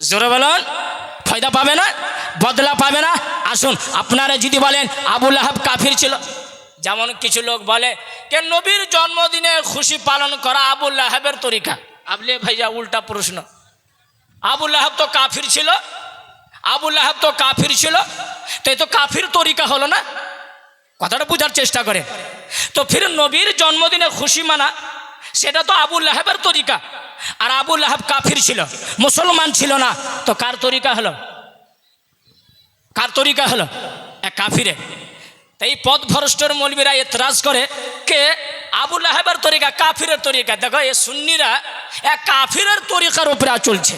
জোরে বলুন, ফায়দা পাবে না? বদলা পাবে না? আসুন, আপনারা যদি বলেন আবু লাহাব কাফির ছিল, যেমন কিছু লোক বলে যে নবীর জন্মদিনে খুশি পালন করা আবু লাহাবের তরিকা। আপনি ভাইয়া উল্টা প্রশ্ন, আবু লাহাব তো কাফির ছিল, তাই তো কাফির তরিকা হলো না? কথাটা বোঝার চেষ্টা করে। তো ফির নবীর জন্মদিনে খুশি মানা সেটা তো আবু লাহাবের তরিকা, আর আবু লাহাব কাফির ছিল, মুসলমান ছিল না, তো কার তরিকা হলো? এক কাফিরে। এই পথভ্রষ্টর মৌলবীরা এতরাজ করে কে আবু লাহাবের তরিকা কাফিরের তরিকা। দেখো এই সুন্নিরা এক কাফিরের তরিকার উপরে চলছে।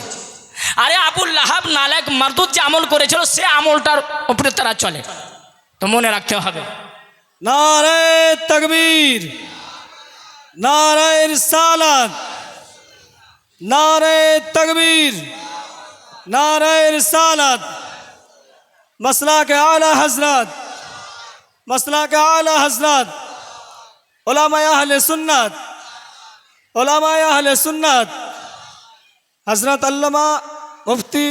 আরে আবু লাহাব নালায়েক মারদুদ যে আমল করেছিল সে আমলটার উপরে তারা চলে। তো মনে রাখতে হবে। নারে তাকবীর, নারে রিসালাত, নারে তাকবীর, নারে রিসালাত। मसलाक आला हजरत, मसलाक आला हजरत, उलमाए अहले सुन्नत, उलमाए अहले सुन्नत, हजरत अल्लामा मुफ्ती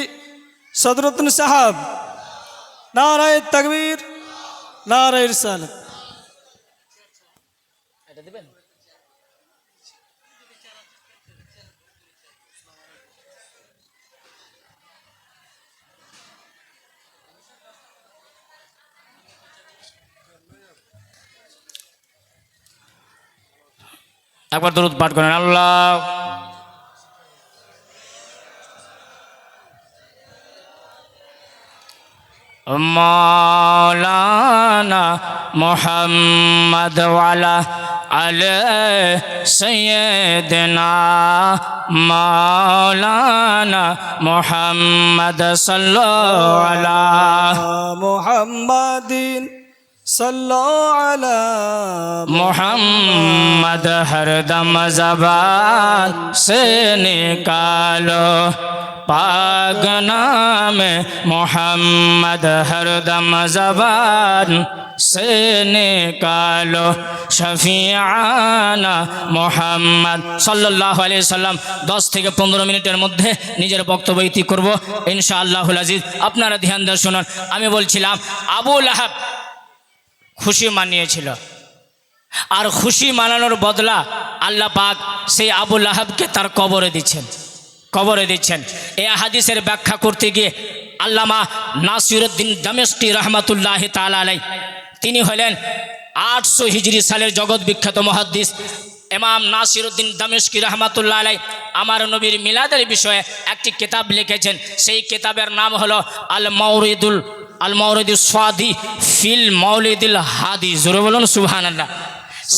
सदरुद्दीन साहब। नारे तकबीर, नारे रिसालत। একবার দরুদ পাঠ করেন। আল্লাহ মাওলানা মুহাম্মদ ওয়ালা আলে সাইয়্যিদিনা মাওলানা মুহাম্মদ সাল্লাল্লাহু আলা मुहम्मदिन सल्लल्लाहु अला मोहम्मद हरदम ज़बान से निकालो पाक नाम मोहम्मद हरदम ज़बान से निकालो शफियाना मोहम्मद सल्लल्लाहु अलैहि वसल्लम। 10 থেকে 15 মিনিটের মধ্যে নিজের বক্তব্য ইতি করব ইনশাআল্লাহুল আজিজ। আপনারা ধ্যান দিয়ে শুনুন। আমি বলছিলাম আবু লাহাব খুশি মানিয়েছিল, আর খুশি মানানোর বদলা আল্লাহ পাক সেই আবু লাহাবকে তার কবরে দিচ্ছেন। এই হাদিসের ব্যাখ্যা করতে গিয়ে আল্লামা নাসিরউদ্দিন দামেস্কি রহমাতুল্লাহি তাআলা আলাইহি তিনি হলেন 800 হিজরি সালের জগৎ বিখ্যাত মুহাদ্দিস ইমাম নাসিরউদ্দিন দামেস্কি রহমাতুল্লাহ আলাইহি আমার নবীর মিলাদের বিষয়ে একটি কিতাব লিখেছেন। সেই কিতাবের নাম হলো আল মাওরিদুস সাদি ফিল মাওলিদিল হাদি। জোরে বলুন সুবহানাল্লাহ।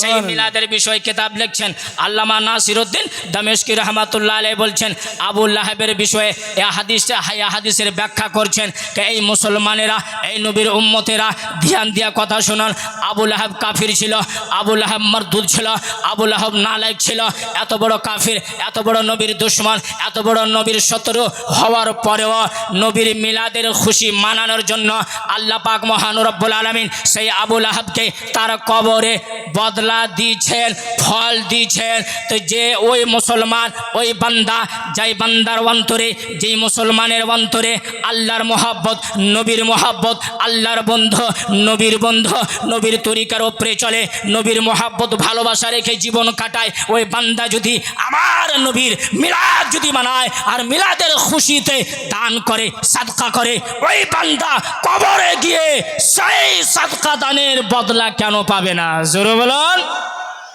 সেই মিলাদের বিষয়ে কিতাব লিখছেন আল্লামা নাসিরউদ্দিন দামেস্কি রহমাতুল্লাহ আলাইহি বলছেন আবু লাহাবের বিষয়ে এই হাদিসের ব্যাখ্যা করছেন। এই মুসলমানেরা, এই নবীর উম্মতেরা ধ্যান দিয়া কথা শুনুন। আবু লাহাব কাফির ছিল, আবু লাহাব মারদুদ ছিল, আবু লাহাব নালায়েক ছিল। এত বড় কাফির, এত বড় নবীর দুশমন, এত বড় নবীর শত্রু হওয়ার পরেও নবীর মিলাদের খুশি মানানোর জন্য আল্লাহ পাক মহান রব্বুল আলামিন সেই আবু লাহাবকে তার কবরে বদলা দিয়েছেন, ফল দিয়েছেন। তো যে ওই মুসলমান, ওই বান্দা, যেই বান্দার অন্তরে, যেই মুসলমানের অন্তরে আল্লাহর মহব্বত, নবীর মহব্বত, আল্লাহর বন্ধু, নবীর তরিকার উপরে চলে, নবীর মহব্বত ভালোবাসা রেখে জীবন কাটায়, ওই বান্দা যদি আমার নবীর মিলাদ যদি মানায় আর মিলাদের খুশিতে দান করে, সাদকা করে, ওই বান্দা কবরে গিয়ে সেই সাদকা দানের বদলা কেন পাবে না? জোরে বলুন।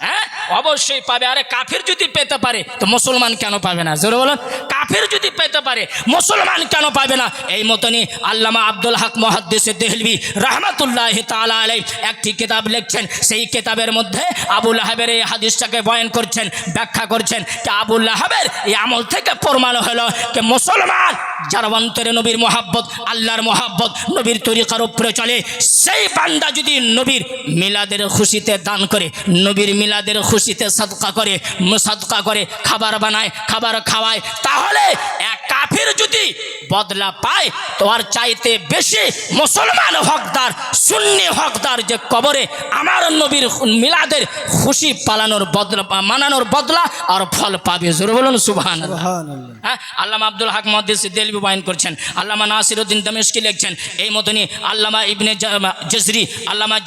হ্যাঁ, অবশ্যই পাবে। আরে কাফির যদি পেতে পারে তো মুসলমান কেন পাবে না? জোরে বলুন। কাফির যদি পেতে পারে মুসলমান কেন পাবে না? এই মতনই আল্লামা আব্দুল হক মুহাদ্দিস দেহলভী রাহমাতুল্লাহি তাআলা আলাইহি একটি কিতাব লিখছেন। সেই কিতাবের মধ্যে আবু লাহাবের এই হাদিসটাকে বয়ান করছেন, ব্যাখ্যা করছেন যে আবু লাহাবের এই আমল থেকে প্রমাণ হলো যে মুসলমান যার অন্তরে নবীর মহব্বত, আল্লাহর মহব্বত, নবীর তরিকার উপরে চলে, সেই বান্দা যদি নবীর মিলাদের খুশিতে দান করে, নবীর মিলাদের খুশিতে সাদকা করে, খাবার বানায়, খাবার খাওয়ায়, তাহলে এক কাফির যদি বদলা পায় তো আর চাইতে বেশি মুসলমান হকদার, সুন্নি হকদার যে কবরে আমার নবীর মিলাদের খুশি মানানোর বদলা আর ফল পাবে। জোরে বলুন সুবহানাল্লাহ। হ্যাঁ, আল্লামা আব্দুল হক মুহাদ্দিস দেহলভী বয়ান করছেন, আল্লামা নাসিরউদ্দিন দামেস্কি লিখছেন। এই মতনই আল্লামা ইবনে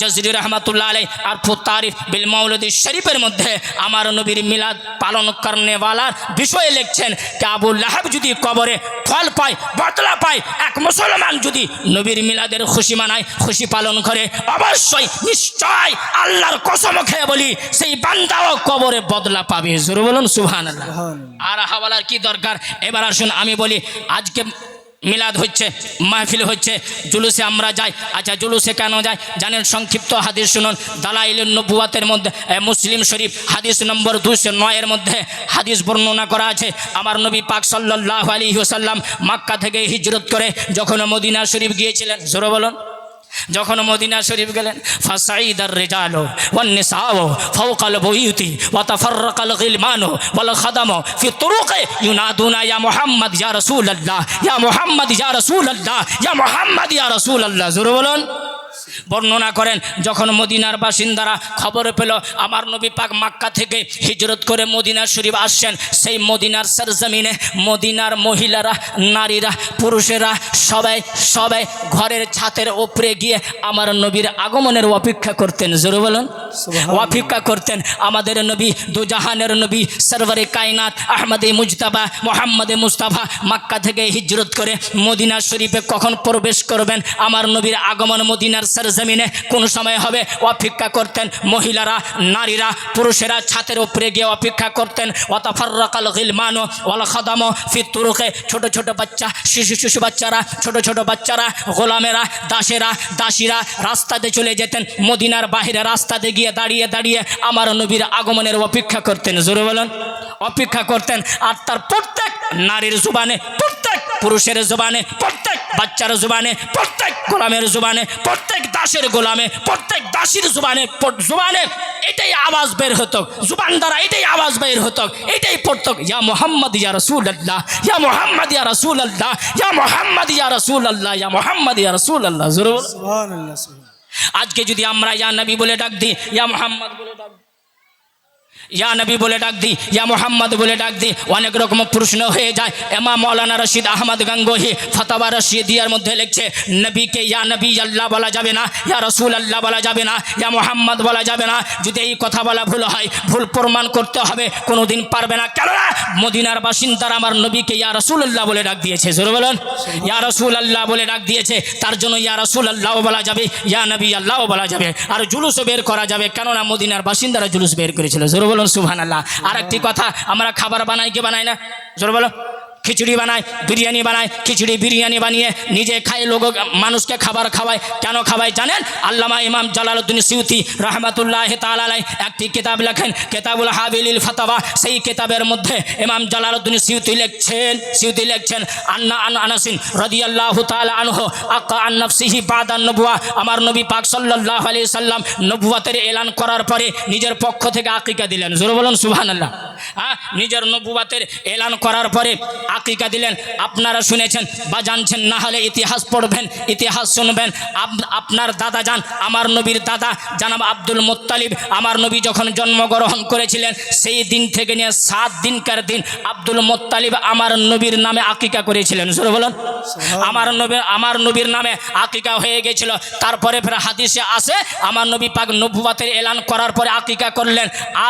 জাজরি রহমাতুল্লাহ আলাইহি আর তারিফ বিল মাওলিদ শরীফের মধ্যে আমার নবীর মিলাদ পালন করনেওয়ালার বিষয়ে লিখছেন যে আবু লাহাব যদি কবরে ফল পায়, বদলা পায়, এক মুসলমান যদি নবীর মিলাদের খুশি মানায়, খুশি পালন করে, অবশ্যই নিশ্চয় আল্লাহর কসম খেয়ে বলি সেই বান্দাও কবরে বদলা পাবে। জোরে বলুন সুবহানাল্লাহ। আর হাওয়ালার কি দরকার? এবার আসুন আমি বলি, আজকে মিলাদ হচ্ছে, মাহফিল হচ্ছে, জুলুসে আমরা যাই। আচ্ছা, জুলুসে কেন যাই জানেন? সংক্ষিপ্ত হাদিস শুনুন। দালাইলুন নবুয়াতের মধ্যে মুসলিম শরীফ হাদিস নম্বর 209 মধ্যে হাদিস বর্ণনা করা আছে। আমার নবী পাক সাল্লাল্লাহু আলাইহি ওয়াসাল্লাম মক্কা থেকে হিজরত করে যখন মদিনা শরীফ গিয়েছিলেন, জোরে বলুন, যখন মদিনা শরীফ গেলেন, ফাসাইদার রিজালু ওয়ান নিসাউ ফাওকাল বুয়ুতি ওয়া তাফাররাকাল গিলমানু ওয়াল খাদামু ফি তুরুকি ইউনাদুনা ইয়া মুহাম্মদ ইয়া রাসূলুল্লাহ, ইয়া মুহাম্মদ ইয়া রাসূলুল্লাহ, ইয়া মুহাম্মদ ইয়া রাসূলুল্লাহ। জোরে বলুন। বর্ণনা করেন যখন মদিনার বাসিন্দারা খবর পেল আমার নবী পাক মক্কা থেকে হিজরত করে মদিনা শরীফ আসছেন, সেই মদিনার সরজমিনে মদিনার মহিলারা, নারীরা, পুরুষেরা সবাই ঘরের ছাদের উপরে গিয়ে আমার নবীর আগমনের অপেক্ষা করতেন। জোরে বলুন। অপেক্ষা করতেন। আমাদের নবী, দুজাহানের নবী, সরওয়ারে কায়নাত আহমদে মুজতাবা মোহাম্মদে মুস্তাফা মক্কা থেকে হিজরত করে মদিনা শরীফে কখন প্রবেশ করবেন, আমার নবীর আগমন মদিনার সরজমিনে কোন সময় হবে, অপেক্ষা করতেন। মহিলারা, নারীরা, পুরুষেরা ছাদের উপরে গিয়ে অপেক্ষা করতেন। ওয়াতাফাররাকাল গিলমানু ওয়াল খাদামু ফি তুরুকি, ছোট ছোট বাচ্চা, শিশু বাচ্চারা, ছোট বাচ্চারা, গোলামেরা, দাসীরা রাস্তাতে চলে যেতেন। মদিনার বাইরে রাস্তাতে গিয়ে দাঁড়িয়ে আমার নবীর আগমনের অপেক্ষা করতেন। জোরে বলুন। অপেক্ষা করতেন। আর তার প্রত্যেক নারীর জুবানে, প্রত্যেক পুরুষের জুবানে, প্রত্যেক বাচ্চার জুবানে, প্রত্যেক গোলামের জুবানে, প্রত্যেক দাসের গোলামে, প্রত্যেক দাসীর জুবানে এটাই আওয়াজ বের হতো, জুবান দ্বারা এটাই আওয়াজ বের হতো, এটাই পড়তো, ইয়া মুহাম্মদ ইয়া রাসূলুল্লাহ, ইয়া মুহাম্মদ ইয়া রাসূলুল্লাহ, ইয়া মুহাম্মদ ইয়া রাসূলুল্লাহ, ইয়া মুহাম্মদ ইয়া রাসূলুল্লাহ। জোরে বলুন। সুবহানাল্লাহ, সুবহানাল্লাহ। আজকে যদি আমরা ইয়া নবী বলে ডাক দিই, ইয়া মুহাম্মদ বলে ডাক দিই, ইয়া নবী বলে ডাক দিই, ইয়া মুহাম্মদ বলে ডাক দিই, অনেক রকম প্রশ্ন হয়ে যায়। ইমাম মাওলানা রশিদ আহমদ গাঙ্গোহী ফতোয়া রশিদিয়ার মধ্যে লিখছে, নবীকে ইয়া নবী আল্লাহ বলা যাবে না, ইয়া রাসূল আল্লাহ বলা যাবে না, ইয়া মুহাম্মদ বলা যাবে না। যদি এই কথা বলা ভুল হয়, ভুল প্রমাণ করতে হবে, কোনোদিন পারবে না। কেননা মদিনার বাসিন্দারা আমার নবীকে ইয়া রাসূলুল্লাহ বলে ডাক দিয়েছে। জোরে বলুন। ইয়া রাসূল আল্লাহ বলে ডাক দিয়েছে, তার জন্য ইয়া রাসূল আল্লাহ বলা যাবে, ইয়া নবী আল্লাহ বলা যাবে। আর জুলুসও বের করা যাবে, কেননা মদিনার বাসিন্দারা জুলুস বের করেছিল। জোরে বলুন সুবহানাল্লাহ। আর একটি কথা, আমরা খাবার বানাই কি বানাই না? জোরে বলো। খিচুড়ি বানায়, বিরিয়ানি বানায়, খিচুড়ি বিরিয়ানি বানিয়ে নিজে খায়, লোক মানুষকে খাবার খাওয়ায়। কেন খাওয়ায় জানেন? আল্লামা ইমাম জালালউদ্দিন সিউতি রাহমাতুল্লাহি তাআলা আলাইহি একটি কিতাব লেখেন, কিতাবুল হাবিলিল ফাতাওয়া। সেই কিতাবের মধ্যে ইমাম জালালউদ্দিন সিউতি লিখছেন আন্না আনাসিন রাদিয়াল্লাহু তাআলা আনহু আকা আন নাফসিহি বাদান নবুয়া, আমার নবী পাক সাল্লাল্লাহু আলাইহি সাল্লাম নবুয়াতের এলান করার পরে নিজের পক্ষ থেকে আকিকা দিলেন। জোরে বলুন সুবহানাল্লাহ। নিজের নবুয়াতের এলান করার পরে আকিকা দিলেন। আপনারা শুনেছেন বা জানছেন, না হলে ইতিহাস পড়বেন, ইতিহাস শুনবেন। আপনার দাদা যান, আমার নবীর দাদা জানাব আব্দুল মুত্তালিব, আমার নবী যখন জন্মগ্রহণ করেছিলেন সেই দিন থেকে নিয়ে 7 দিনকার দিন আব্দুল মুত্তালিব আমার নবীর নামে আকিকা করেছিলেন। জোরে বলুন। আমার নবীর নামে আকিকা হয়ে গেছিল। তারপরে ফের হাদিসে আসে, আমার নবী পাক নবুয়াতের এলান করার পরে আকিকা করলেন।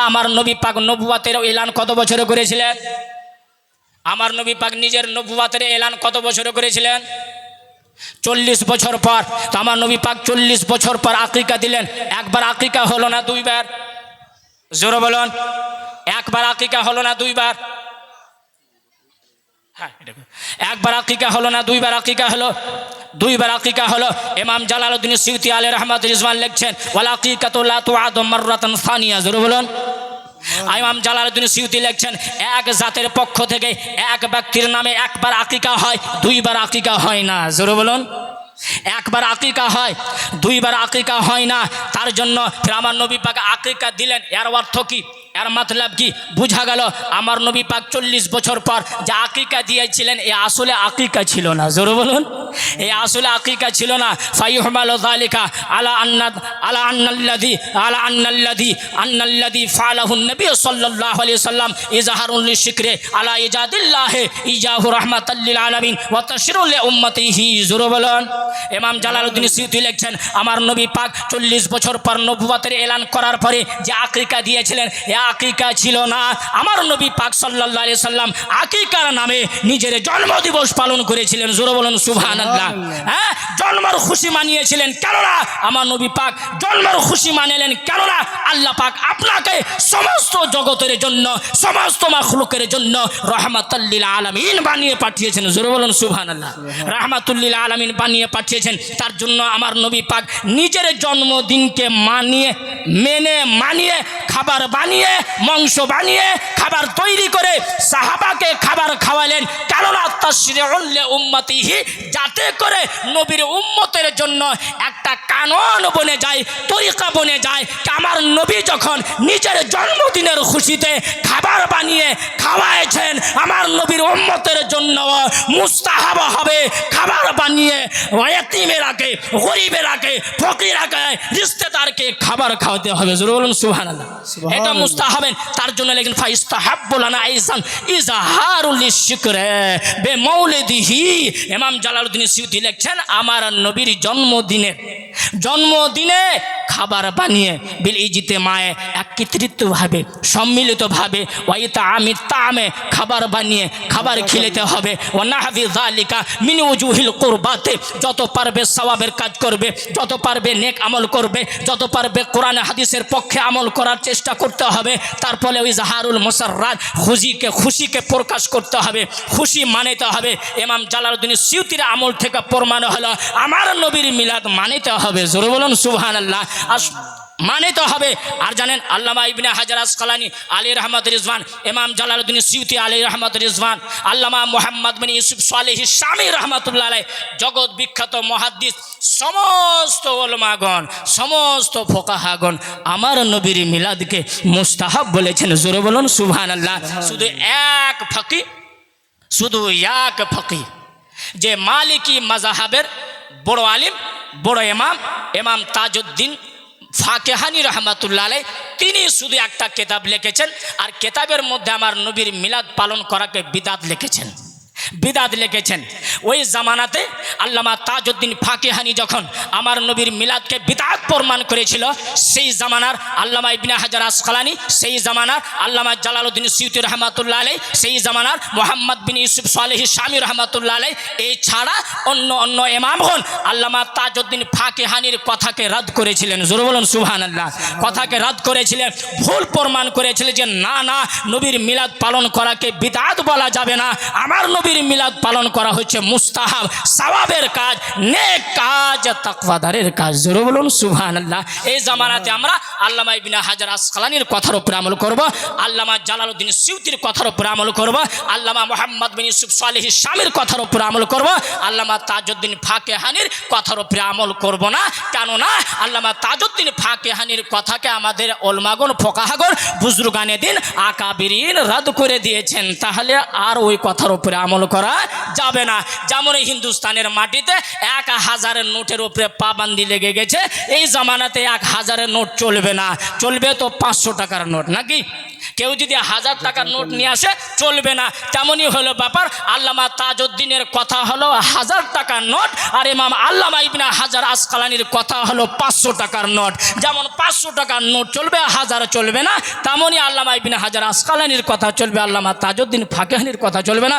আমার নবী পাক নবুয়াতের এলান কত বছরে করেছিলেন? আমার নবী পাক নিজের নবুয়াতের এলান কত বছরে করেছিলেন? 40 বছর পর। তো আমার নবী পাক 40 বছর পর আকিকা দিলেন। একবার আকিকা হলো না, 2 বার? জোরে বলুন। একবার আকিকা হলো না, 2 বার? হ্যাঁ, একবার আকিকা হলো না, 2 বার আকিকা হলো? 2 বার আকিকা হলো। ইমাম জালালউদ্দিন সিউতি আলাইহি রাহমাতুল রিজওয়ান লিখছেন, ওয়াল আকিকাতু লা তুআদু মাররাতান সানিয়া। জোরে বলুন। ইমাম জালালউদ্দিন সিউতি লিখছেন, এক জাতের পক্ষ থেকে এক ব্যক্তির নামে একবার আকিকা হয়, 2 বার আকিকা হয় না। জোরে বলুন। একবার আকিকা হয়, 2 বার আকিকা হয় না। তার জন্য ফির আমার নবী পাক আকিকা দিলেন। এর অর্থ কি? এর মতলব কি? বুঝা গেল আমার নবী পাক 40 বছর পর যে আকিকা দিয়েছিলেন, এ আসলে আকিকা ছিল না। জোরে বলুন। এই আসলে আকিকা ছিল না। ফায়ুহমালু যালিকা আলা আন্নাল্লাযী ফাআলাহু নবী সাল্লাল্লাহু আলাইহি ওয়াসাল্লাম ইজহারুল লিশিকরি আলা ইজাদিল্লাহ ইজাহু রাহমাতাল লিল আলামিন ওয়া তাশরীউল লিউম্মাতিহি। জোরে বলুন। ইমাম জালালউদ্দিন সিউতি লিখছেন, আমার নবী পাক 40 বছর পর নবুয়াতের এলান করার পরে যে আকিকা দিয়েছিলেন, এ আকিকা ছিল না। আমার নবী পাক সাল্লাল্লাহু আলাইহি ওয়াসাল্লাম আকিকার নামে নিজের জন্মদিবস পালন করেছিলেন। জোরে বলুন সুবহানাল্লাহ। সুবহানাল্লাহ। হ্যাঁ, জন্মের খুশি মানিয়েছিলেন কেননা আমার নবী পাক জন্মের খুশি মানিলেন কেননা আল্লাহ পাক আপনাকে সমস্ত জগতের জন্য সমস্ত মাখলুকের জন্য রাহমাতুল লিল আলামিন বানিয়ে পাঠিয়েছেন। জোরে বলুন সুবহানাল্লাহ। রাহমাতুল লিল আলামিন বানিয়ে পাঠিয়েছেন, তার জন্য আমার নবী পাক নিজের জন্মদিনকে মানিয়ে খাবার বানিয়ে মাংস বানিয়ে খাবার তৈরি করে সাহাবাকে খাবার খাওয়ালেন কেননা তাশরিউল লিউম্মতিহি, যাতে করে নবীর উম্মতের জন্য একটা কানুন বনে যায়, তরিকা বনে যায়। আমার নবী যখন নিজের জন্মদিনের খুশিতে খাবার বানিয়ে খাওয়াইছেন, আমার নবীর উম্মতের জন্য মুস্তাহাব হবে খাবার বানিয়ে এতিমেরাকে, গরিবেরাকে, ফকিরাকে, রিশতেদারকে খাবার খাওয়াতে হবে। জোরে বলুন সুবহানাল্লাহ। এটা মুস্তাহাব, তার জন্য লেখেন ফাইস্তাহাব্বু লানা আইজান ইজহারুল লিশকরে বেমাউলিদিহি। ইমাম জালালউদ্দিন সিউতি লিখছেন আমার নবীর জন্মদিনে খাবার বানিয়ে বিল ইজতিমায়ে একত্রিতভাবে সম্মিলিতভাবে ওয়াইতা আমির তামে খাবার বানিয়ে খাবার খেলেতে হবে। ওয়া নাহবি যালিকা মিন উজুহিল কুরবাতে, যত পারবে সওয়াবের কাজ করবে, যত পারবে নেক আমল করবে, যত পারবে কোরআন হাদিসের পক্ষে আমল করার চেষ্টা করতে হবে। তারপরে ওই জাহারুল মুসাররাত খুশিকে প্রকাশ করতে হবে, খুশি মানাতে হবে। ইমাম জালালউদ্দিন সিউতির আমল থেকে প্রমাণ হলো আমার নবীর মিলাদ মানাতে হবে। জোরে বলুন সুবহানাল্লাহ। মানিতে হবে। আর জানেন আল্লামা ইবনে হাজার আসকালানি আলী রহমত রিজওয়ান, ইমাম জালালউদ্দিন সিউতি আলী রহমত রিজওয়ান, আল্লামা মুহাম্মদ বিন ইউসুফ সালেহি শামী রহমতুল্লাহ আলাইহি, জগৎ বিখ্যাত মুহাদ্দিস, সমস্ত উলামাগণ, সমস্ত ফুকাহাগণ আমার নবীর মিলাদকে মুস্তাহাব বলেছেন। জোরে বলুন সুবহানাল্লাহ। শুধু এক ফকি যে মালিকি মাযহাবের বড় আলিম, বড় ইমাম তাজউদ্দিন ফাকেহানি রহমাতুল্লাহ আলাইহি, তিনি শুধু একটা কিতাব লিখেছেন, আর কিতাবের মধ্যে আমার নবীর মিলাদ পালন করাকে বিদাত লিখেছেন। ওই জামানাতে আল্লামা তাজউদ্দিন ফাকেহানি যখন আমার নবীর মিলাদকে বিদাত প্রমাণ করেছিল, সেই জামানার আল্লামা ইবনে হাজার আসকালানি, সেই জামানার আল্লামা জালালউদ্দিন সিউতি রহমাতুল্লাহ আলাইহি, সেই জামানার মুহাম্মদ বিন ইউসুফ সালেহি শামী রহমাতুল্লাহ আলাইহি, এই ছাড়া অন্য ইমামগণ আল্লামা তাজউদ্দিন ফাকেহানির কথাকে রদ করেছিলেন। জোরে বলুন সুবহানাল্লাহ। কথাকে রদ করেছিলেন, ভুল প্রমাণ করেছিলেন যে না নবীর মিলাদ পালন করাকে বিদাত বলা যাবে না, আমার নবীর মিলাদ পালন করা হচ্ছে মুস্তাহাব, সওয়াবের কাজ, নেক কাজ, তাকওয়াদারের কাজ। জোরে বলুন সুবহানাল্লাহ। এই জামানাতে আমরা আল্লামা ইবনে হাজার আসকালানির কথার উপর আমল করব, আল্লামা জালালউদ্দিন সিউতির কথার উপর আমল করব, আল্লামা মুহাম্মদ বিন ইউসুফ সালেহি শামীর কথার উপর আমল করব, আল্লামা তাজউদ্দিন ফাকেহানির কথার উপর আমল করব না। কেননা আল্লামা তাজউদ্দিন ফাকেহানির কথাকে আমাদের উলামাগণ, ফুকাহাগণ, বুজুর্গানে দিন, আকাবিরিন রদ করে দিয়েছেন। তাহলে আর ওই কথার উপরে আমল করা যাবে না। যেমন হিন্দুস্তানের মাটিতে 1000 নোটের উপরে পাবন্দি লেগে গেছে, এই জামানাতে 1000 নোট চলবে না, চলবে তো 500 টাকার নোট, নাকি? কেউ যদি 1000 টাকার নোট নিয়ে আসে চলবে না। তেমনই হলো ব্যাপার, আল্লামা তাজউদ্দিনের কথা হলো 1000 টাকার নোট, আর ইমাম আল্লামা ইবনে হাজার আসকালানির কথা হলো 500 টাকার নোট। যেমন 500 টাকার নোট চলবে, 1000 চলবে না, তেমনই আল্লামা ইবনে হাজার আসকালানির কথা চলবে, আল্লামা তাজউদ্দিন ফাকেহানির কথা চলবে না।